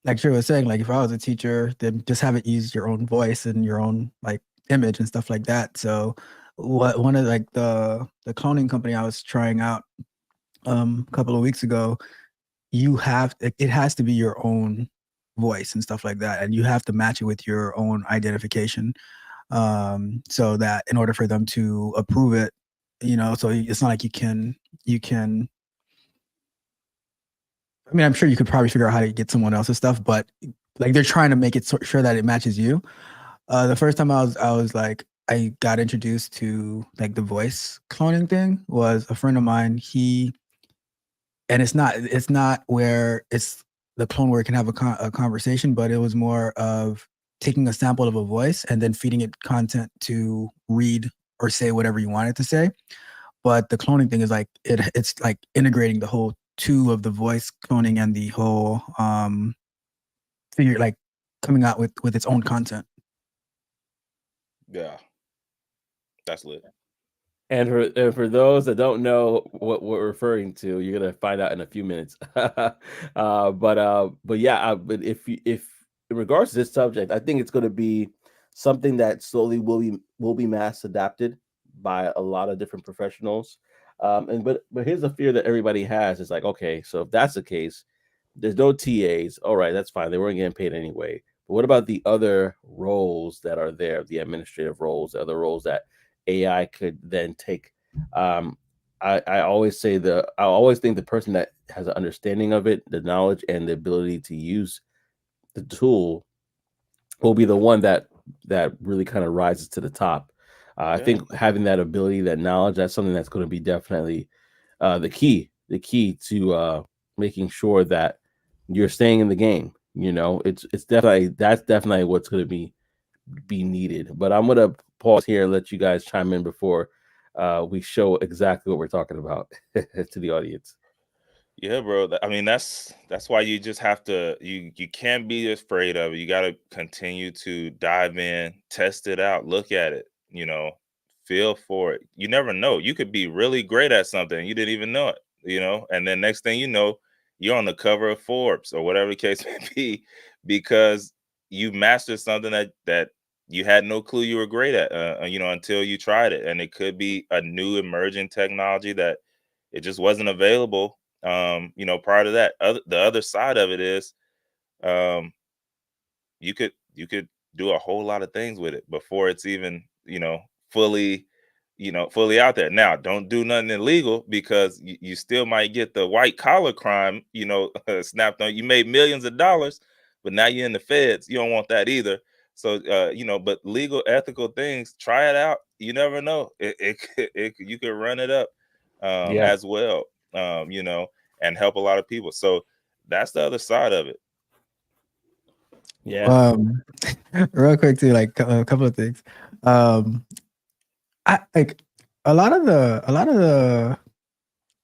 like Trey was saying, like if I was a teacher, then just have it use your own voice and your own like image and stuff like that. So one of like the cloning company I was trying out a couple of weeks ago, it has to be your own voice and stuff like that, and you have to match it with your own identification, so that in order for them to approve it, so it's not like you can I mean, I'm sure you could probably figure out how to get someone else's stuff, but like they're trying to make it sure that it matches you. The first time I was like, I got introduced to like the voice cloning thing was a friend of mine. And it's not where it's the clone where it can have a conversation, but it was more of taking a sample of a voice and then feeding it content to read or say whatever you want it to say. But the cloning thing is like it's like integrating the whole two of the voice cloning and the whole figure, like coming out with its own content.
Yeah, that's lit.
And for those that don't know what we're referring to, you're gonna find out in a few minutes. But yeah, but if in regards to this subject, I think it's going to be something that slowly will be mass adapted by a lot of different professionals. But here's the fear that everybody has: is like, okay, so if that's the case, there's no TAs. All right, that's fine. They weren't getting paid anyway. But what about the other roles that are there, the administrative roles, the other roles that AI could then take? I always say I always think the person that has an understanding of it, the knowledge and the ability to use the tool will be the one that really kind of rises to the top. I
Yeah.
think having that ability, that knowledge, that's something that's going to be definitely the key to making sure that you're staying in the game. It's that's definitely what's going to be needed. But I'm gonna pause here and let you guys chime in before we show exactly what we're talking about to the audience.
Yeah, bro. I mean, that's why you just have to you can't be afraid of it. You got to continue to dive in, test it out, look at it, feel for it. You never know. You could be really great at something and you didn't even know it, and then next thing you know, you're on the cover of Forbes or whatever the case may be because you mastered something that you had no clue you were great at, until you tried it. And it could be a new emerging technology that it just wasn't available prior to that. The other side of it is um you could do a whole lot of things with it before it's even fully fully out there. Now don't do nothing illegal because you still might get the white collar crime snapped on. You made millions of dollars, but now you're in the feds. You don't want that either. So but legal, ethical things, try it out. You never know, you could run it up
Yeah,
as well, and help a lot of people. So that's the other side of it.
yeah,
Um, real quick too, like a couple of things. I like a lot of the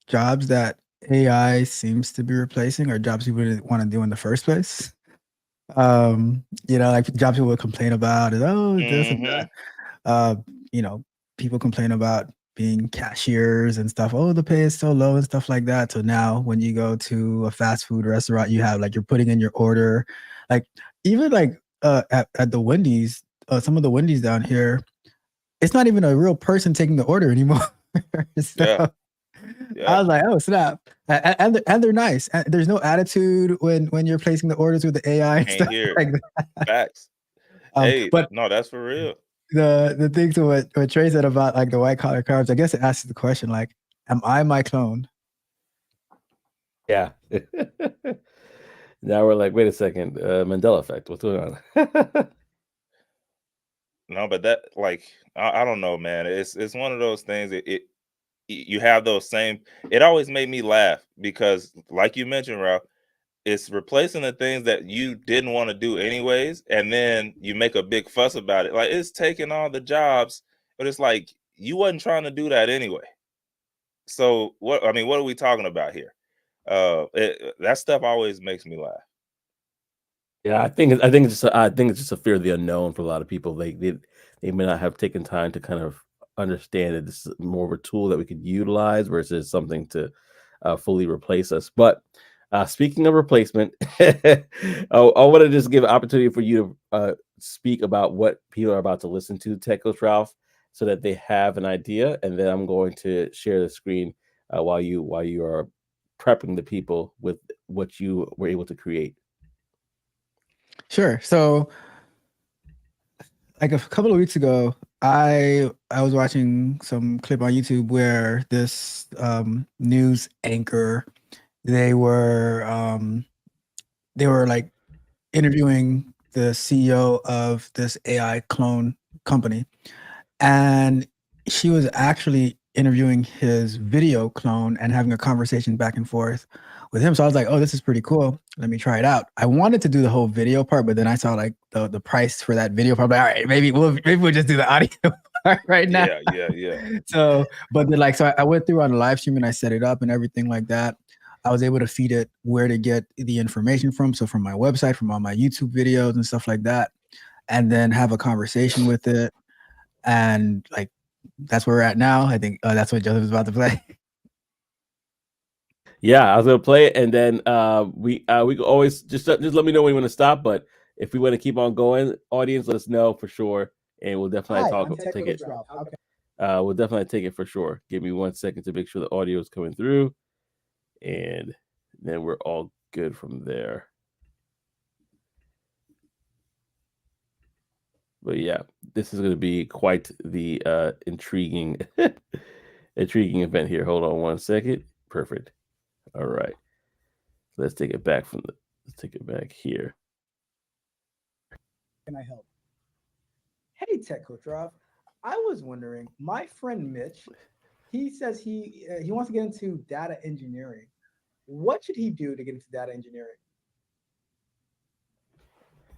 jobs that AI seems to be replacing are jobs people didn't want to do in the first place. Like jobs people would complain about is this and
Hmm.
that. Uh, people complain about being cashiers and stuff. Oh, the pay is so low and stuff like that. So now when you go to a fast food restaurant, you have like you're putting in your order, like even like at the Wendy's, some of the Wendy's down here, it's not even a real person taking the order anymore. So
Yeah,
I
yeah.
was like, oh snap, and they're nice. And there's no attitude when you're placing the orders with the AI and
Can't
stuff
hear it.
like that.
Facts. Hey,
But
no, that's for real.
the thing to what Trey said about like the white collar crimes, I guess it asks the question like, am I my clone?
yeah. Now we're like, wait a second, Mandela effect. What's going on?
No, but that like I don't know, man. It's one of those things. You have those same. It always made me laugh because, like you mentioned, Ralph, it's replacing the things that you didn't want to do anyways, and then you make a big fuss about it. Like it's taking all the jobs, but it's like you wasn't trying to do that anyway. So what? I mean, what are we talking about here? That stuff always makes me laugh.
Yeah, I think it's just a fear of the unknown for a lot of people. They may not have taken time to kind of understand that this is more of a tool that we could utilize versus something to fully replace us. But speaking of replacement, I want to just give an opportunity for you to speak about what people are about to listen to, Tech Coach Ralph, so that they have an idea, and then I'm going to share the screen while you are prepping the people with what you were able to create.
Sure. So like a couple of weeks ago, I was watching some clip on YouTube where this news anchor they were um, they were like interviewing the CEO of this AI clone company, and she was actually interviewing his video clone and having a conversation back and forth with him. So I was like, "Oh, this is pretty cool. Let me try it out." I wanted to do the whole video part, but then I saw like the price for that video part. Like, all right, maybe we'll just do the audio part right now.
Yeah, yeah, yeah.
So, but then like, so I went through on the live stream and I set it up and everything like that. I was able to feed it where to get the information from. So from my website, from all my YouTube videos and stuff like that, and then have a conversation with it. And like, that's where we're at now. I think that's what Joseph is about to play.
Yeah, I was gonna play it, and then we can always just let me know when you want to stop. But if we want to keep on going, audience, let us know for sure, and we'll definitely
Hi,
talk
I'm Tech
take
Coach
it.
Ralph. How can
We'll definitely take it for sure. Give me 1 second to make sure the audio is coming through, and then we're all good from there. But yeah, this is going to be quite the intriguing intriguing event here. Hold on 1 second. Perfect. All right, let's take it back from the. Let's take it back here.
I help? Hey, Tech Coach Ralph. I was wondering, my friend Mitch, he says he wants to get into data engineering. What should he do to get into data engineering?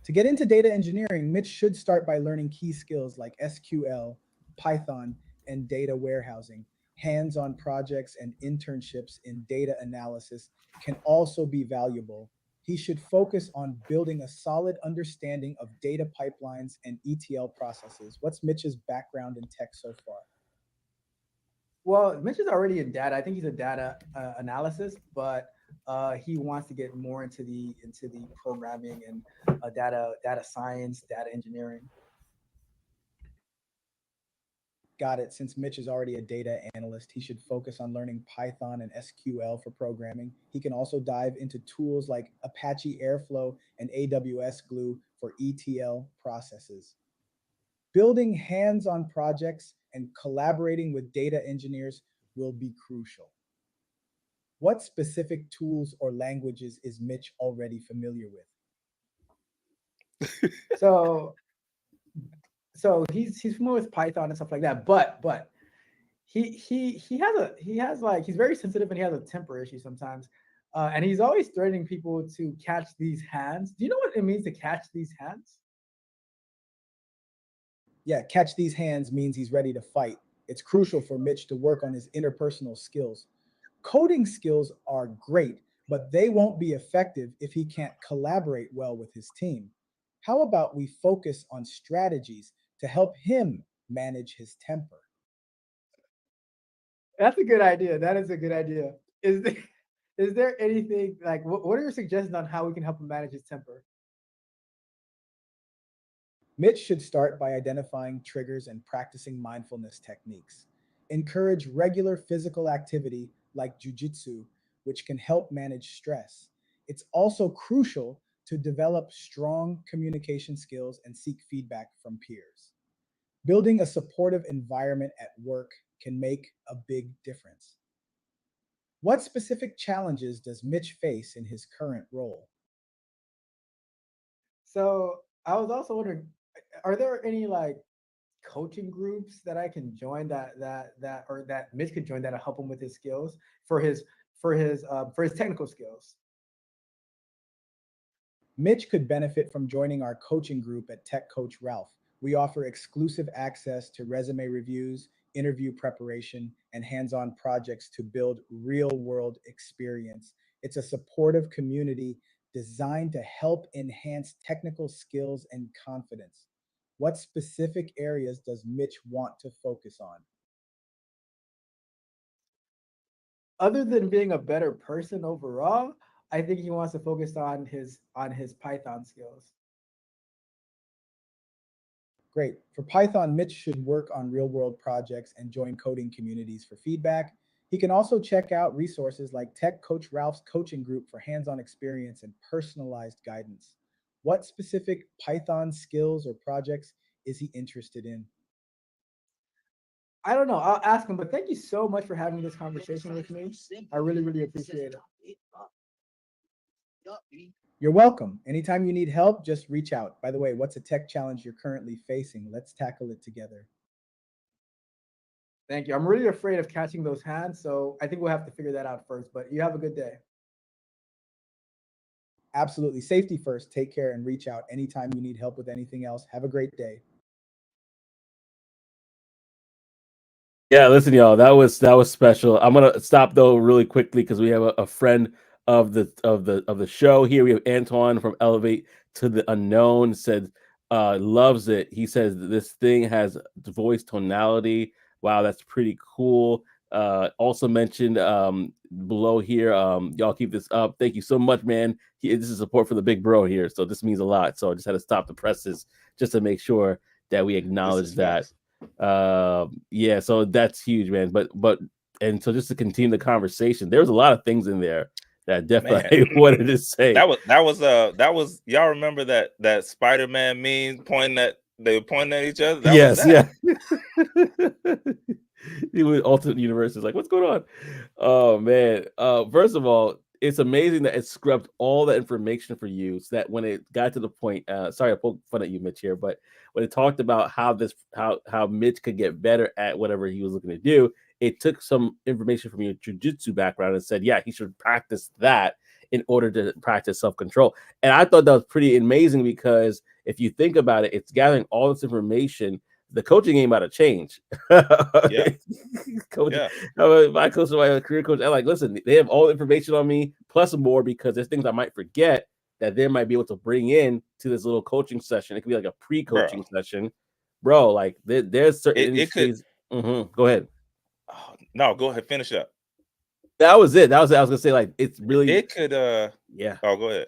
To get into data engineering, Mitch should start by learning key skills like SQL, Python, and data warehousing. Hands on projects and internships in data analysis can also be valuable. He should focus on building a solid understanding of data pipelines and ETL processes. What's Mitch's background in tech so far? Well, Mitch is already in data. I think he's a data analysis, but he wants to get more into the programming and data science, data engineering. Got it. Since Mitch is already a data analyst, he should focus on learning Python and SQL for programming. He can also dive into tools like Apache Airflow and AWS Glue for ETL processes. Building hands on projects and collaborating with data engineers will be crucial. What specific tools or languages is Mitch already familiar with? So so he's familiar with Python and stuff like that, but he has like he's very sensitive and he has a temper issue sometimes, and he's always threatening people to catch these hands. Do you know what it means to catch these hands? Yeah, catch these hands means he's ready to fight. It's crucial for Mitch to work on his interpersonal skills. Coding skills are great, but they won't be effective if he can't collaborate well with his team. How about we focus on strategies to help him manage his temper? That's a good idea. That is a good idea. Is there, is there anything like what are your suggestions on how we can help him manage his temper? Mitch should start by identifying triggers and practicing mindfulness techniques. Encourage regular physical activity like jujitsu, which can help manage stress. It's also crucial to develop strong communication skills and seek feedback from peers. Building a supportive environment at work can make a big difference. What specific challenges does Mitch face in his current role? So I was also wondering, are there any like coaching groups that I can join that or that Mitch could join that'll help him with his skills for his technical skills? Mitch could benefit from joining our coaching group at Tech Coach Ralph. We offer exclusive access to resume reviews, interview preparation, and hands on projects to build real world experience. It's a supportive community
designed to help enhance technical skills and confidence. What specific areas does Mitch want to focus on?
Other than being a better person overall, I think he wants to focus on his Python skills.
Great. For Python, Mitch should work on real world projects and join coding communities for feedback. He can also check out resources like Tech Coach Ralph's coaching group for hands on experience and personalized guidance. What specific Python skills or projects is he interested in?
I don't know. I'll ask him, but thank you so much for having this conversation with me. I really, really appreciate it.
You're welcome. Anytime you need help, just reach out. By the way, what's a tech challenge you're currently facing? Let's tackle it together.
Thank you. I'm really afraid of catching those hands, so I think we'll have to figure that out first. But you have a good day.
Absolutely. Safety first. Take care and reach out anytime you need help with anything else. Have a great day.
Yeah, listen, y'all. That was special. I'm gonna stop though really quickly because we have a friend of the show here. We have Antoine from Elevate to the Unknown said loves it. He says this thing has voice tonality. Wow, that's pretty cool. Also mentioned below here. Y'all keep this up. Thank you so much, man. This is support for the big bro here, so this means a lot. So I just had to stop the presses just to make sure that we acknowledge that. Yeah, so that's huge, man. But and so just to continue the conversation, there was a lot of things in there that definitely wanted to say.
That was y'all remember that Spider-Man meme they were pointing at each other?
Yeah. With alternate universes, like what's going on? Oh man. First of all, it's amazing that it scrubbed all the information for you so that when it got to the point, sorry I poked fun at you, Mitch, here, but when it talked about how Mitch could get better at whatever he was looking to do, it took some information from your jujitsu background and said, yeah, he should practice that in order to practice self-control. And I thought that was pretty amazing because if you think about it, it's gathering all this information. The coaching game about to change.
Yeah.
Coaching, my coach, my career coach, I'm like, listen, they have all the information on me, plus more, because there's things I might forget that they might be able to bring in to this little coaching session. It could be like a pre-coaching session, bro. Like there's certain industries. Go ahead.
Oh, no, go ahead, finish up.
That was it. I was gonna say, like, it's really.
It could.
Yeah.
Oh, go ahead.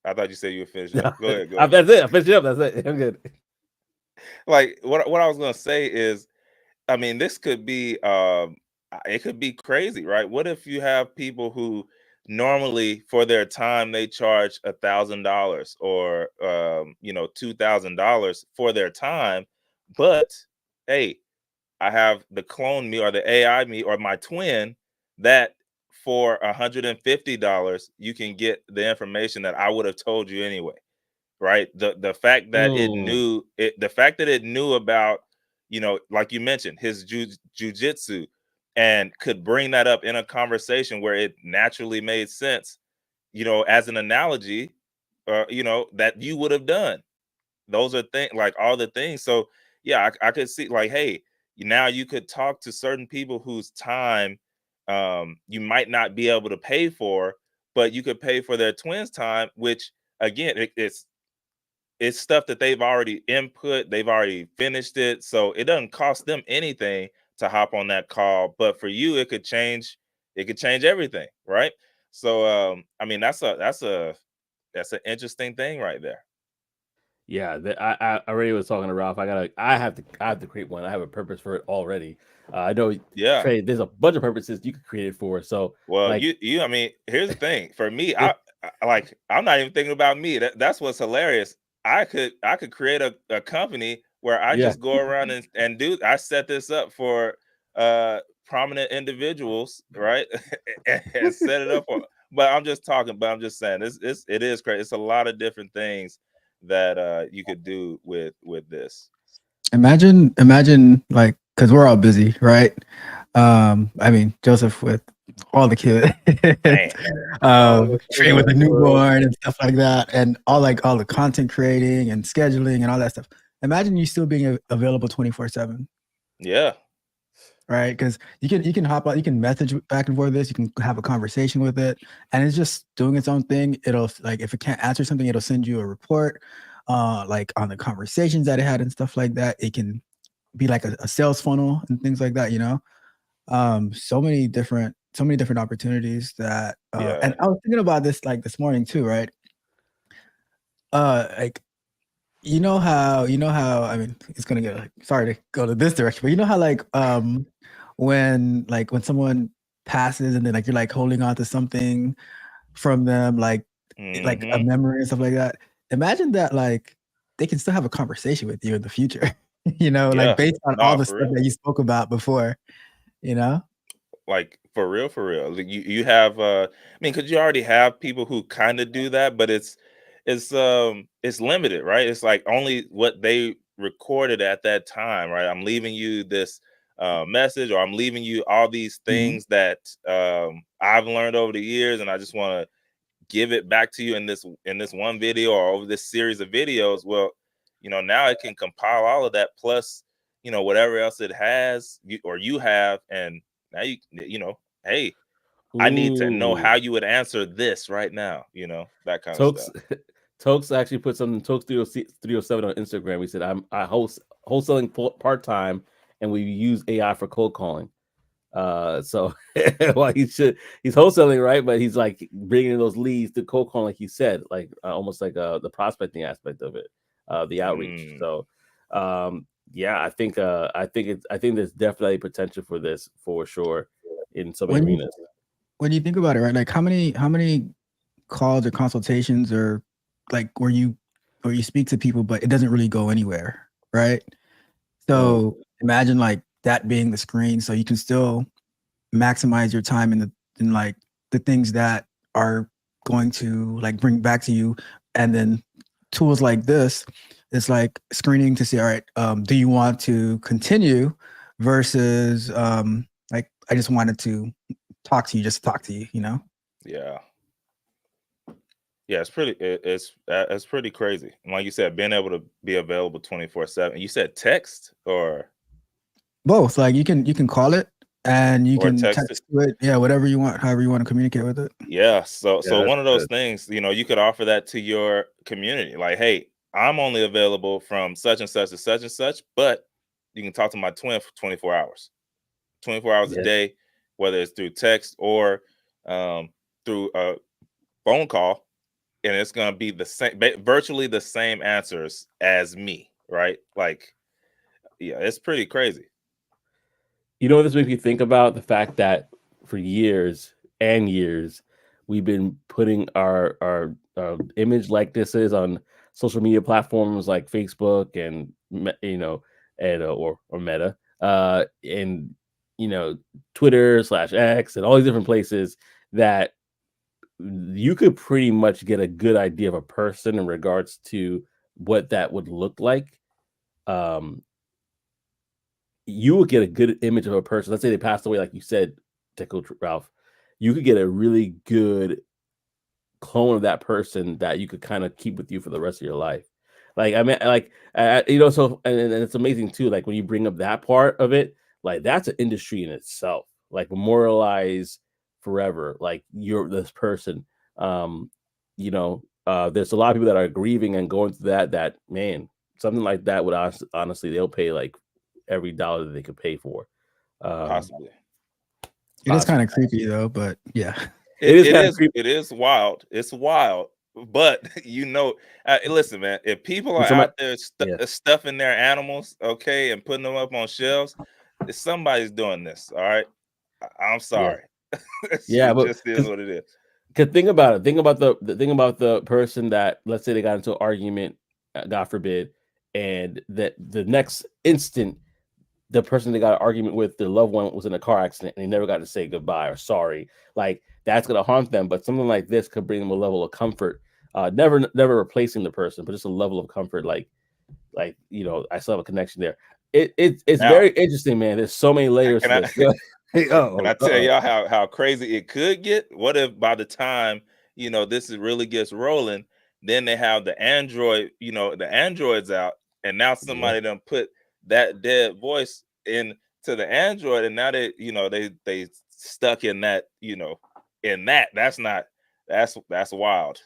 I thought you said you would finish up. Go ahead.
That's it. I finished it up. That's it. I'm good.
Like what I was gonna say is, I mean, this could be it could be crazy, right? What if you have people who normally for their time they charge $1,000 or $2,000 for their time, but hey, I have the clone me or the AI me or my twin that for $150 you can get the information that I would have told you anyway. Right. The fact that it knew about, like you mentioned, his jujitsu and could bring that up in a conversation where it naturally made sense, as an analogy, that you would have done. Those are things, like all the things. So yeah, I could see like, hey, now you could talk to certain people whose time you might not be able to pay for, but you could pay for their twins' time, which again, it's stuff that they've already input, they've already finished it, so it doesn't cost them anything to hop on that call, but for you it could change everything, right? So I mean, that's an interesting thing right there.
Yeah, I already was talking to Ralph. I have to create one. I have a purpose for it already. I know.
Yeah,
Trey, there's a bunch of purposes you could create it for. So,
well,
like,
you I mean, here's the thing. For me, I'm not even thinking about me. That's what's hilarious. I could create a company where I just go around and I set this up for prominent individuals, right? and set it up for, but I'm just saying it is crazy. It's a lot of different things that you could do with this.
Imagine like, because we're all busy, right? I mean, Joseph with all the kids, Trey with the newborn and stuff like that, and all the content creating and scheduling and all that stuff. Imagine you still being available 24/7.
Yeah.
right? Because you can hop on, you can message back and forth this, you can have a conversation with it, and it's just doing its own thing. It'll, like, if it can't answer something, it'll send you a report, like on the conversations that it had and stuff like that. It can be like a sales funnel and things like that, you know. So many different opportunities that and I was thinking about this like this morning too, right? Like, you know how I mean, it's gonna get, like, sorry to go to this direction, but you know how, like, when someone passes and then, like, you're like holding on to something from them, like like a memory and stuff like that. Imagine that, like, they can still have a conversation with you in the future, you know, like based on all the stuff that you spoke about before, you know?
Like for real, like, you have I mean, because you already have people who kind of do that, but it's limited, right? It's like only what they recorded at that time, right? I'm leaving you this message, or I'm leaving you all these things that I've learned over the years, and I just want to give it back to you in this one video or over this series of videos. Well, now it can compile all of that, plus whatever else it has, you have, and now hey, I need to know how you would answer this right now, that kind of stuff.
Tokes actually put something, Tokes 307 on Instagram. He said, I wholesaling part-time, and we use AI for cold calling. So well, he's wholesaling, right? But he's like bringing those leads to cold calling, like he said, like almost like the prospecting aspect of it, the outreach. So yeah, I think there's definitely potential for this for sure in some arenas.
When you think about it, right? Like how many calls or consultations, or like where you speak to people, but it doesn't really go anywhere, right? So imagine like that being the screen, so you can still maximize your time in like the things that are going to like bring back to you. And then tools like this, it's like screening to see, all right, do you want to continue versus like, I just wanted to talk to you just to talk to you, you know?
Yeah, it's pretty crazy. And like you said, being able to be available 24/7. You said text or
both? Like you can call it and you can text it. Yeah, whatever you want, however you want to communicate with it.
Yeah. So one of those things, you could offer that to your community. Like, hey, I'm only available from such and such to such and such, but you can talk to my twin for 24 hours. 24 hours a day, whether it's through text or through a phone call, and it's going to be the same, virtually the same answers as me, right? Like, yeah, it's pretty crazy.
You know what this makes me think about? The fact that for years and years, we've been putting our image likenesses on social media platforms like Facebook and and or Meta, and Twitter/X and all these different places that you could pretty much get a good idea of a person in regards to what that would look like. You would get a good image of a person. Let's say they passed away, like you said, Coach Ralph. You could get a really good clone of that person that you could kind of keep with you for the rest of your life. Like, I mean, like, so, and it's amazing too. Like when you bring up that part of it, like that's an industry in itself. Like memorialize forever, like you're this person. There's a lot of people that are grieving and going through that, man, something like that would honestly, they'll pay like every dollar that they could pay for.
Possibly.
It is kind of creepy though, but yeah.
It is wild. It's wild. But listen, man, if people are out there stuffing their animals, okay, and putting them up on shelves, somebody's doing this. All right. I'm sorry.
Yeah,
it
but
just is what it is.
Cause think about it. Think about the person that, let's say they got into an argument, God forbid, and that the next instant, the person they got an argument with, their loved one, was in a car accident and they never got to say goodbye or sorry. Like that's gonna haunt them. But something like this could bring them a level of comfort. Never replacing the person, but just a level of comfort. Like I still have a connection there. It's now, very interesting, man. There's so many layers to this.
Can I tell y'all how crazy it could get? What if by the time this really gets rolling, then they have the androids out, and now somebody done put that dead voice into to the Android, and now they they stuck in that that's wild.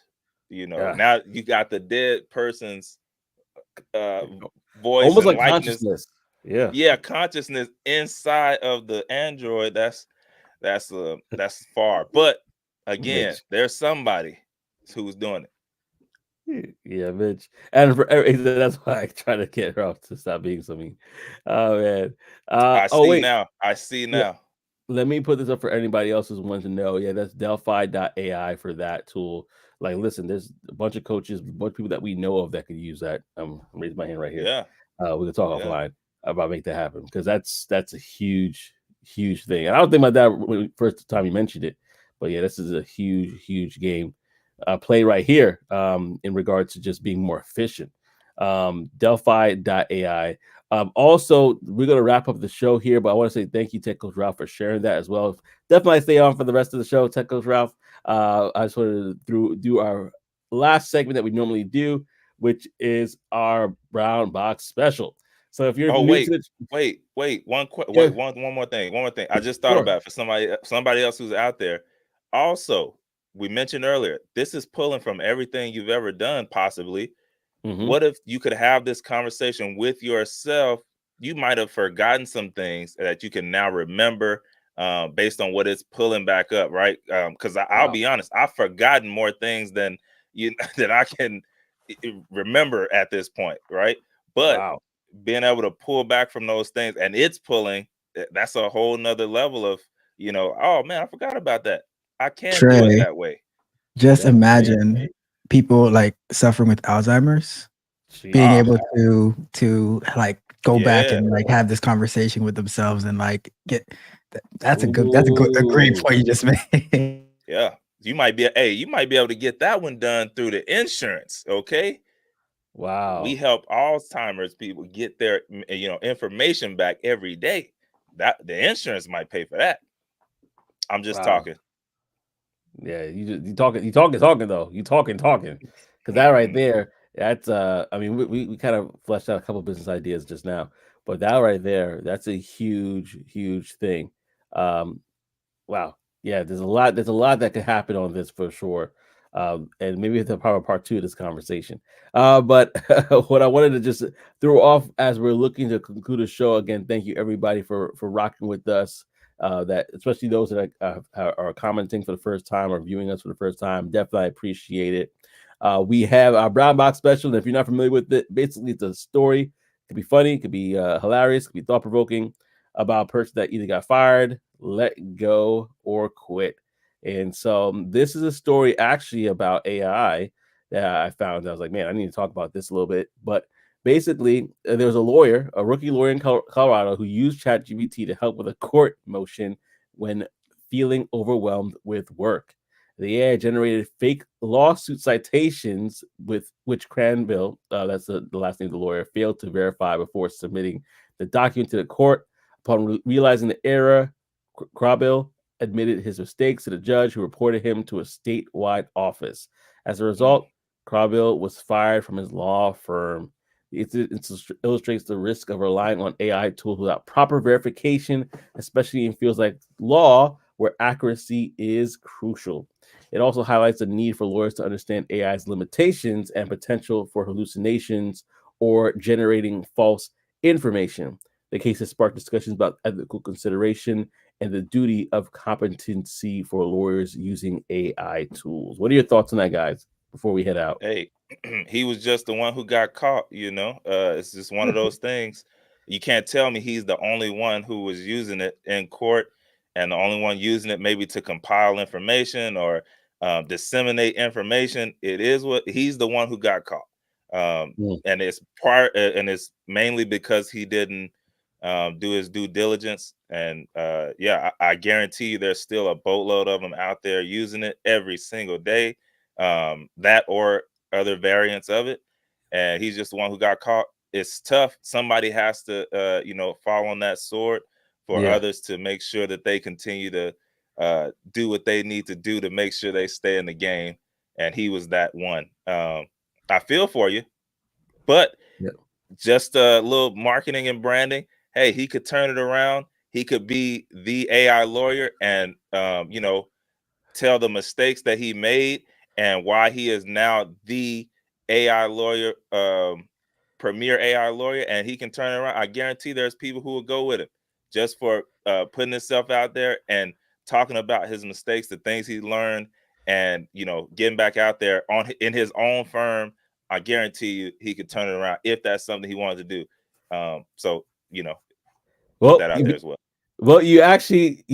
Yeah.
Now you got the dead person's voice
Almost
and
like
likeness.
consciousness. Yeah.
Yeah, consciousness inside of the Android. That's far. But again,
Mitch.
there's somebody who's doing it.
Yeah, Mitch. And that's why I try to get her off to stop being so mean. Oh man.
I
Oh
see
wait.
now. I see now.
Let me put this up for anybody else who's wanting to know. Yeah, that's Delphi.ai for that tool. Like, listen, there's a bunch of coaches, a bunch of people that we know of that could use that. I'm raising my hand right here.
Yeah.
We can talk
Yeah.
offline about make that happen because that's a huge thing. And I don't think my dad when first time he mentioned it, but yeah, this is a huge game play right here in regards to just being more efficient. Delphi.ai. Also, we're going to wrap up the show here, but I want to say thank you, Tech Coach Ralph, for sharing that as well. Definitely stay on for the rest of the show, Tech Coach Ralph. I just wanted to do our last segment that we normally do, which is our brown box special. So if you're new to the
wait, one more thing. I just thought about it for somebody else who's out there. Also, we mentioned earlier, this is pulling from everything you've ever done, possibly. What if you could have this conversation with yourself? You might have forgotten some things that you can now remember based on what it's pulling back up, right? Because I'll be honest, I've forgotten more things than that I can remember at this point, right? But being able to pull back from those things, and it's pulling, that's a whole nother level of, oh man, I forgot about that. I can do it that way.
Just imagine people like suffering with Alzheimer's being able to like go back and like have this conversation with themselves and like get that's a great point you just made.
Yeah, you might be able to get that one done through the insurance. Okay.
Wow.
We help Alzheimer's people get their information back every day. That the insurance might pay for that. I'm just talking.
Yeah, you talking though. You talking because that right there, that's I mean we kind of fleshed out a couple business ideas just now, but that right there, that's a huge thing. Wow, yeah, there's a lot that could happen on this for sure. And maybe it's a part two of this conversation. But what I wanted to just throw off as we're looking to conclude the show again, thank you everybody for rocking with us. That especially those that are commenting for the first time or viewing us for the first time, definitely appreciate it. We have our brown box special, and if you're not familiar with it, basically it's a story. It could be funny, it could be hilarious, it could be thought provoking about a person that either got fired, let go, or quit. And so this is a story actually about AI that I found. I was like, man, I need to talk about this a little bit. But basically, there was a rookie lawyer in Colorado who used ChatGPT to help with a court motion when feeling overwhelmed with work. The AI generated fake lawsuit citations with which Cranville, that's the last name of the lawyer, failed to verify before submitting the document to the court. Upon realizing the error, Cranville admitted his mistakes to the judge, who reported him to a statewide office. As a result, Cranville was fired from his law firm. It illustrates the risk of relying on AI tools without proper verification, especially in fields like law, where accuracy is crucial. It also highlights the need for lawyers to understand AI's limitations and potential for hallucinations or generating false information. The case has sparked discussions about ethical consideration and the duty of competency for lawyers using AI tools. What are your thoughts on that, guys, before we head out?
Hey, he was just the one who got caught, It's just one of those things. You can't tell me he's the only one who was using it in court and the only one using it maybe to compile information or disseminate information. It is what he's the one who got caught. And it's mainly because he didn't do his due diligence. And I guarantee you there's still a boatload of them out there using it every single day. That or other variants of it, and he's just the one who got caught. It's tough. Somebody has to fall on that sword for others to make sure that they continue to do what they need to do to make sure they stay in the game, and he was that one. I feel for you, but just a little marketing and branding. Hey, he could turn it around he could be the AI lawyer and tell the mistakes that he made and why he is now the AI lawyer, premier AI lawyer, and he can turn it around. I guarantee there's people who will go with him just for putting himself out there and talking about his mistakes, the things he learned, and getting back out there in his own firm. I guarantee you he could turn it around if that's something he wanted to do. So put that out there as well.
Well, you're actually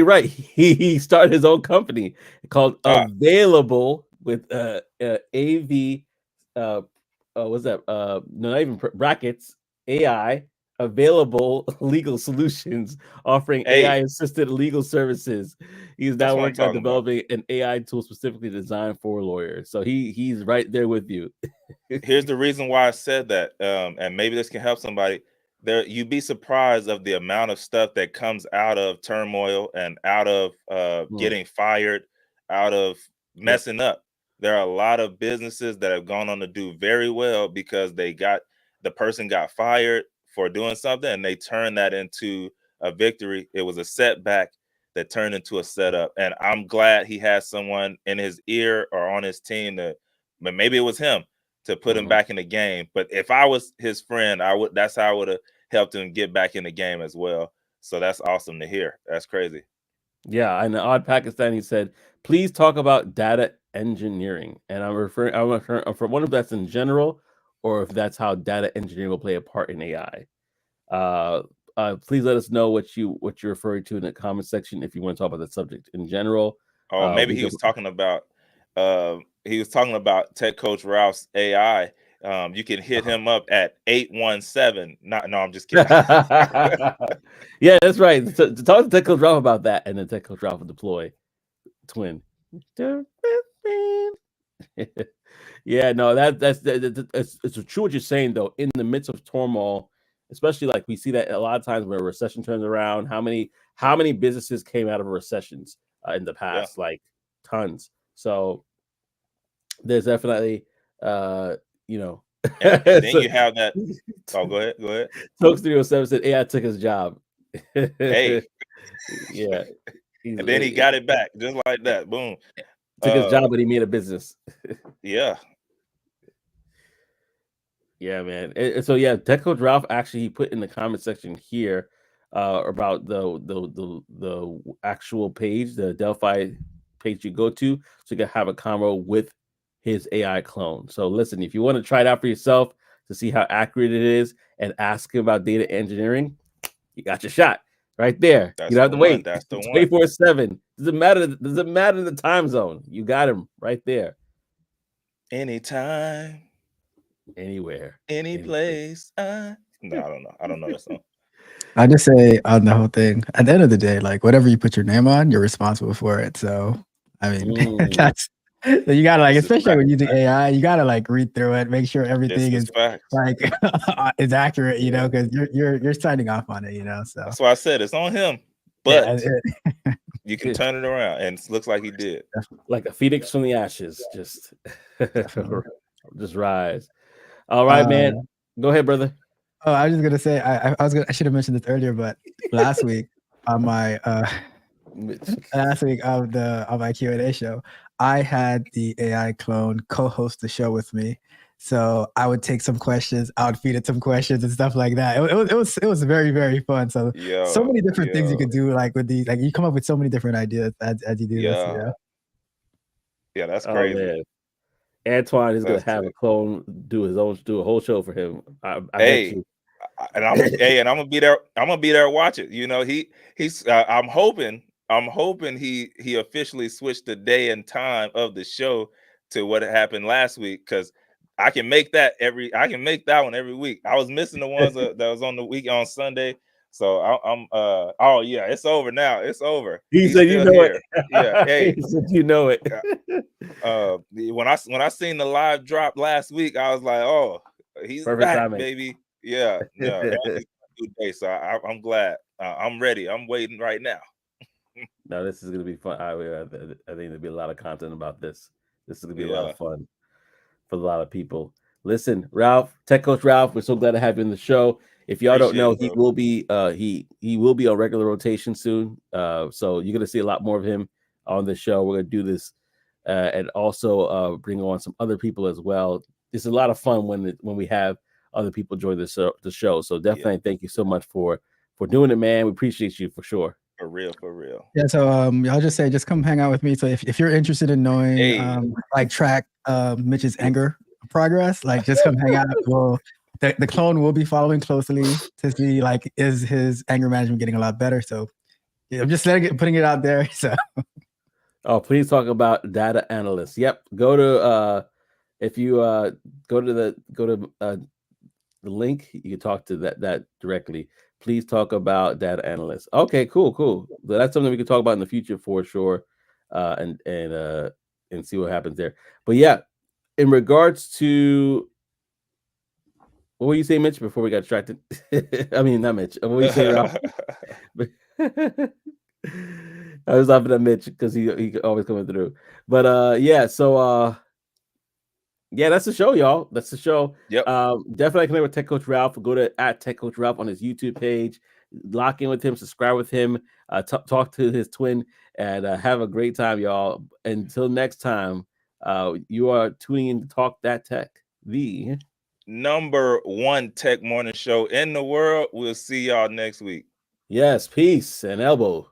right. He started his own company called Available with AV. What's that? No, not even brackets. AI Available Legal Solutions, offering AI assisted legal services. He's now working on developing an AI tool specifically designed for lawyers. So he's right there with you.
Here's the reason why I said that, and maybe this can help somebody. You'd be surprised of the amount of stuff that comes out of turmoil and out of getting fired, out of messing up. There are a lot of businesses that have gone on to do very well because the person got fired for doing something and they turned that into a victory. It was a setback that turned into a setup. And I'm glad he has someone in his ear or on his team but maybe it was him to put him back in the game. But if I was his friend, that's how I would have helped him get back in the game as well. So that's awesome to hear. That's crazy.
Yeah, and Odd Pakistani said, please talk about data engineering. And I'm referring for one if that's in general or if that's how data engineering will play a part in AI. Please let us know what you're referring to in the comment section if you want to talk about the subject in general.
Oh, maybe he was talking about Tech Coach Ralph's AI. You can hit him up at 817. No, I'm just kidding.
Yeah, that's right. So, talk to Tech Coach Ralph about that, and then Tech Coach Ralph will deploy twin. Yeah, no, that's it's true what you're saying though. In the midst of turmoil, especially like we see that a lot of times when a recession turns around, how many businesses came out of recessions in the past? Yeah. Like tons. So there's definitely
and then so, you have that. Oh, go ahead.
Talk Studio 7 said AI took his job.
Hey.
Yeah.
And then he got it back just like that. Boom.
Took his job, but he made a business.
Yeah.
Yeah, man. So yeah, Tech Coach Ralph actually he put in the comment section here about the actual page, the Delphi page you go to, so you can have a convo with his AI clone. So listen, if you want to try it out for yourself to see how accurate it is and ask him about data engineering, you got your shot right there. You don't have to wait.
That's the
24/7. Doesn't matter the time zone. You got him right there.
Anytime.
Anywhere.
Any place. No, I don't know that song.
I just say on the whole thing, at the end of the day, like whatever you put your name on, you're responsible for it. So I mean that's so you gotta like, especially when using AI, you gotta like read through it, make sure everything is like is accurate, because you're signing off on it, So
that's why I said it's on him. But you can turn it around, and it looks like he did.
Like a phoenix from the ashes, just rise. All right, man. Go ahead, brother.
Oh, I was just gonna say I should have mentioned this earlier, but last week on my last week of my Q&A show, I had the AI clone co-host the show with me. So I would take some questions, I would feed it some questions and stuff like that. It was very, very fun. So so many different things you could do, like with these, like you come up with so many different ideas as you do this.
Yeah, that's crazy.
Antoine is gonna have a clone do a whole show for him. I bet you.
And I'm gonna be there. I'm gonna be there. Watch it. He's. I'm hoping he officially switched the day and time of the show to what happened last week, because I can make that one every week. I was missing the ones that was on the week on Sunday. So I'm oh yeah, it's over now. It's over.
He said you know here.
It. Yeah. Hey,
he said you know it.
When I seen the live drop last week, I was like, oh, he's perfect back, timing. Baby. Yeah. No, day, so I'm glad. I'm ready. I'm waiting right now.
No, this is gonna be fun. I think there'll be a lot of content about this. This is gonna be a lot of fun for a lot of people. Listen, Ralph, Tech Coach Ralph, we're so glad to have you in the show. If y'all don't know,
Appreciate it,
he
bro.
will be he will be on regular rotation soon. So you're gonna see a lot more of him on the show. We're gonna do this and also bring on some other people as well. It's a lot of fun when we have other people join the show. So definitely thank you so much for doing it, man. We appreciate you for sure.
For real, for real.
Yeah, so I'll just say, just come hang out with me. So if you're interested in knowing,
Hey.
like track Mitch's anger progress, like just come hang out. Well, the clone will be following closely to see like is his anger management getting a lot better. So yeah, I'm just putting it out there. So
oh, please talk about data analysts. Yep, go to if you go to the link, you can talk to that directly. Please talk about data analysts. Okay, cool. But that's something we can talk about in the future for sure, and see what happens there. But yeah, in regards to what were you saying, Mitch? Before we got distracted, I mean not Mitch. What were you saying, Ralph? I was laughing at Mitch because he always coming through. But yeah, so yeah, that's the show, y'all. That's the show.
Yep.
Definitely connect with Tech Coach Ralph. Go to @TechCoachRalph on his YouTube page. Lock in with him. Subscribe with him. Talk to his twin, and have a great time, y'all. Until next time, you are tuning in to Talk That Tech, the
#1 tech morning show in the world. We'll see y'all next week.
yes, peace and elbow.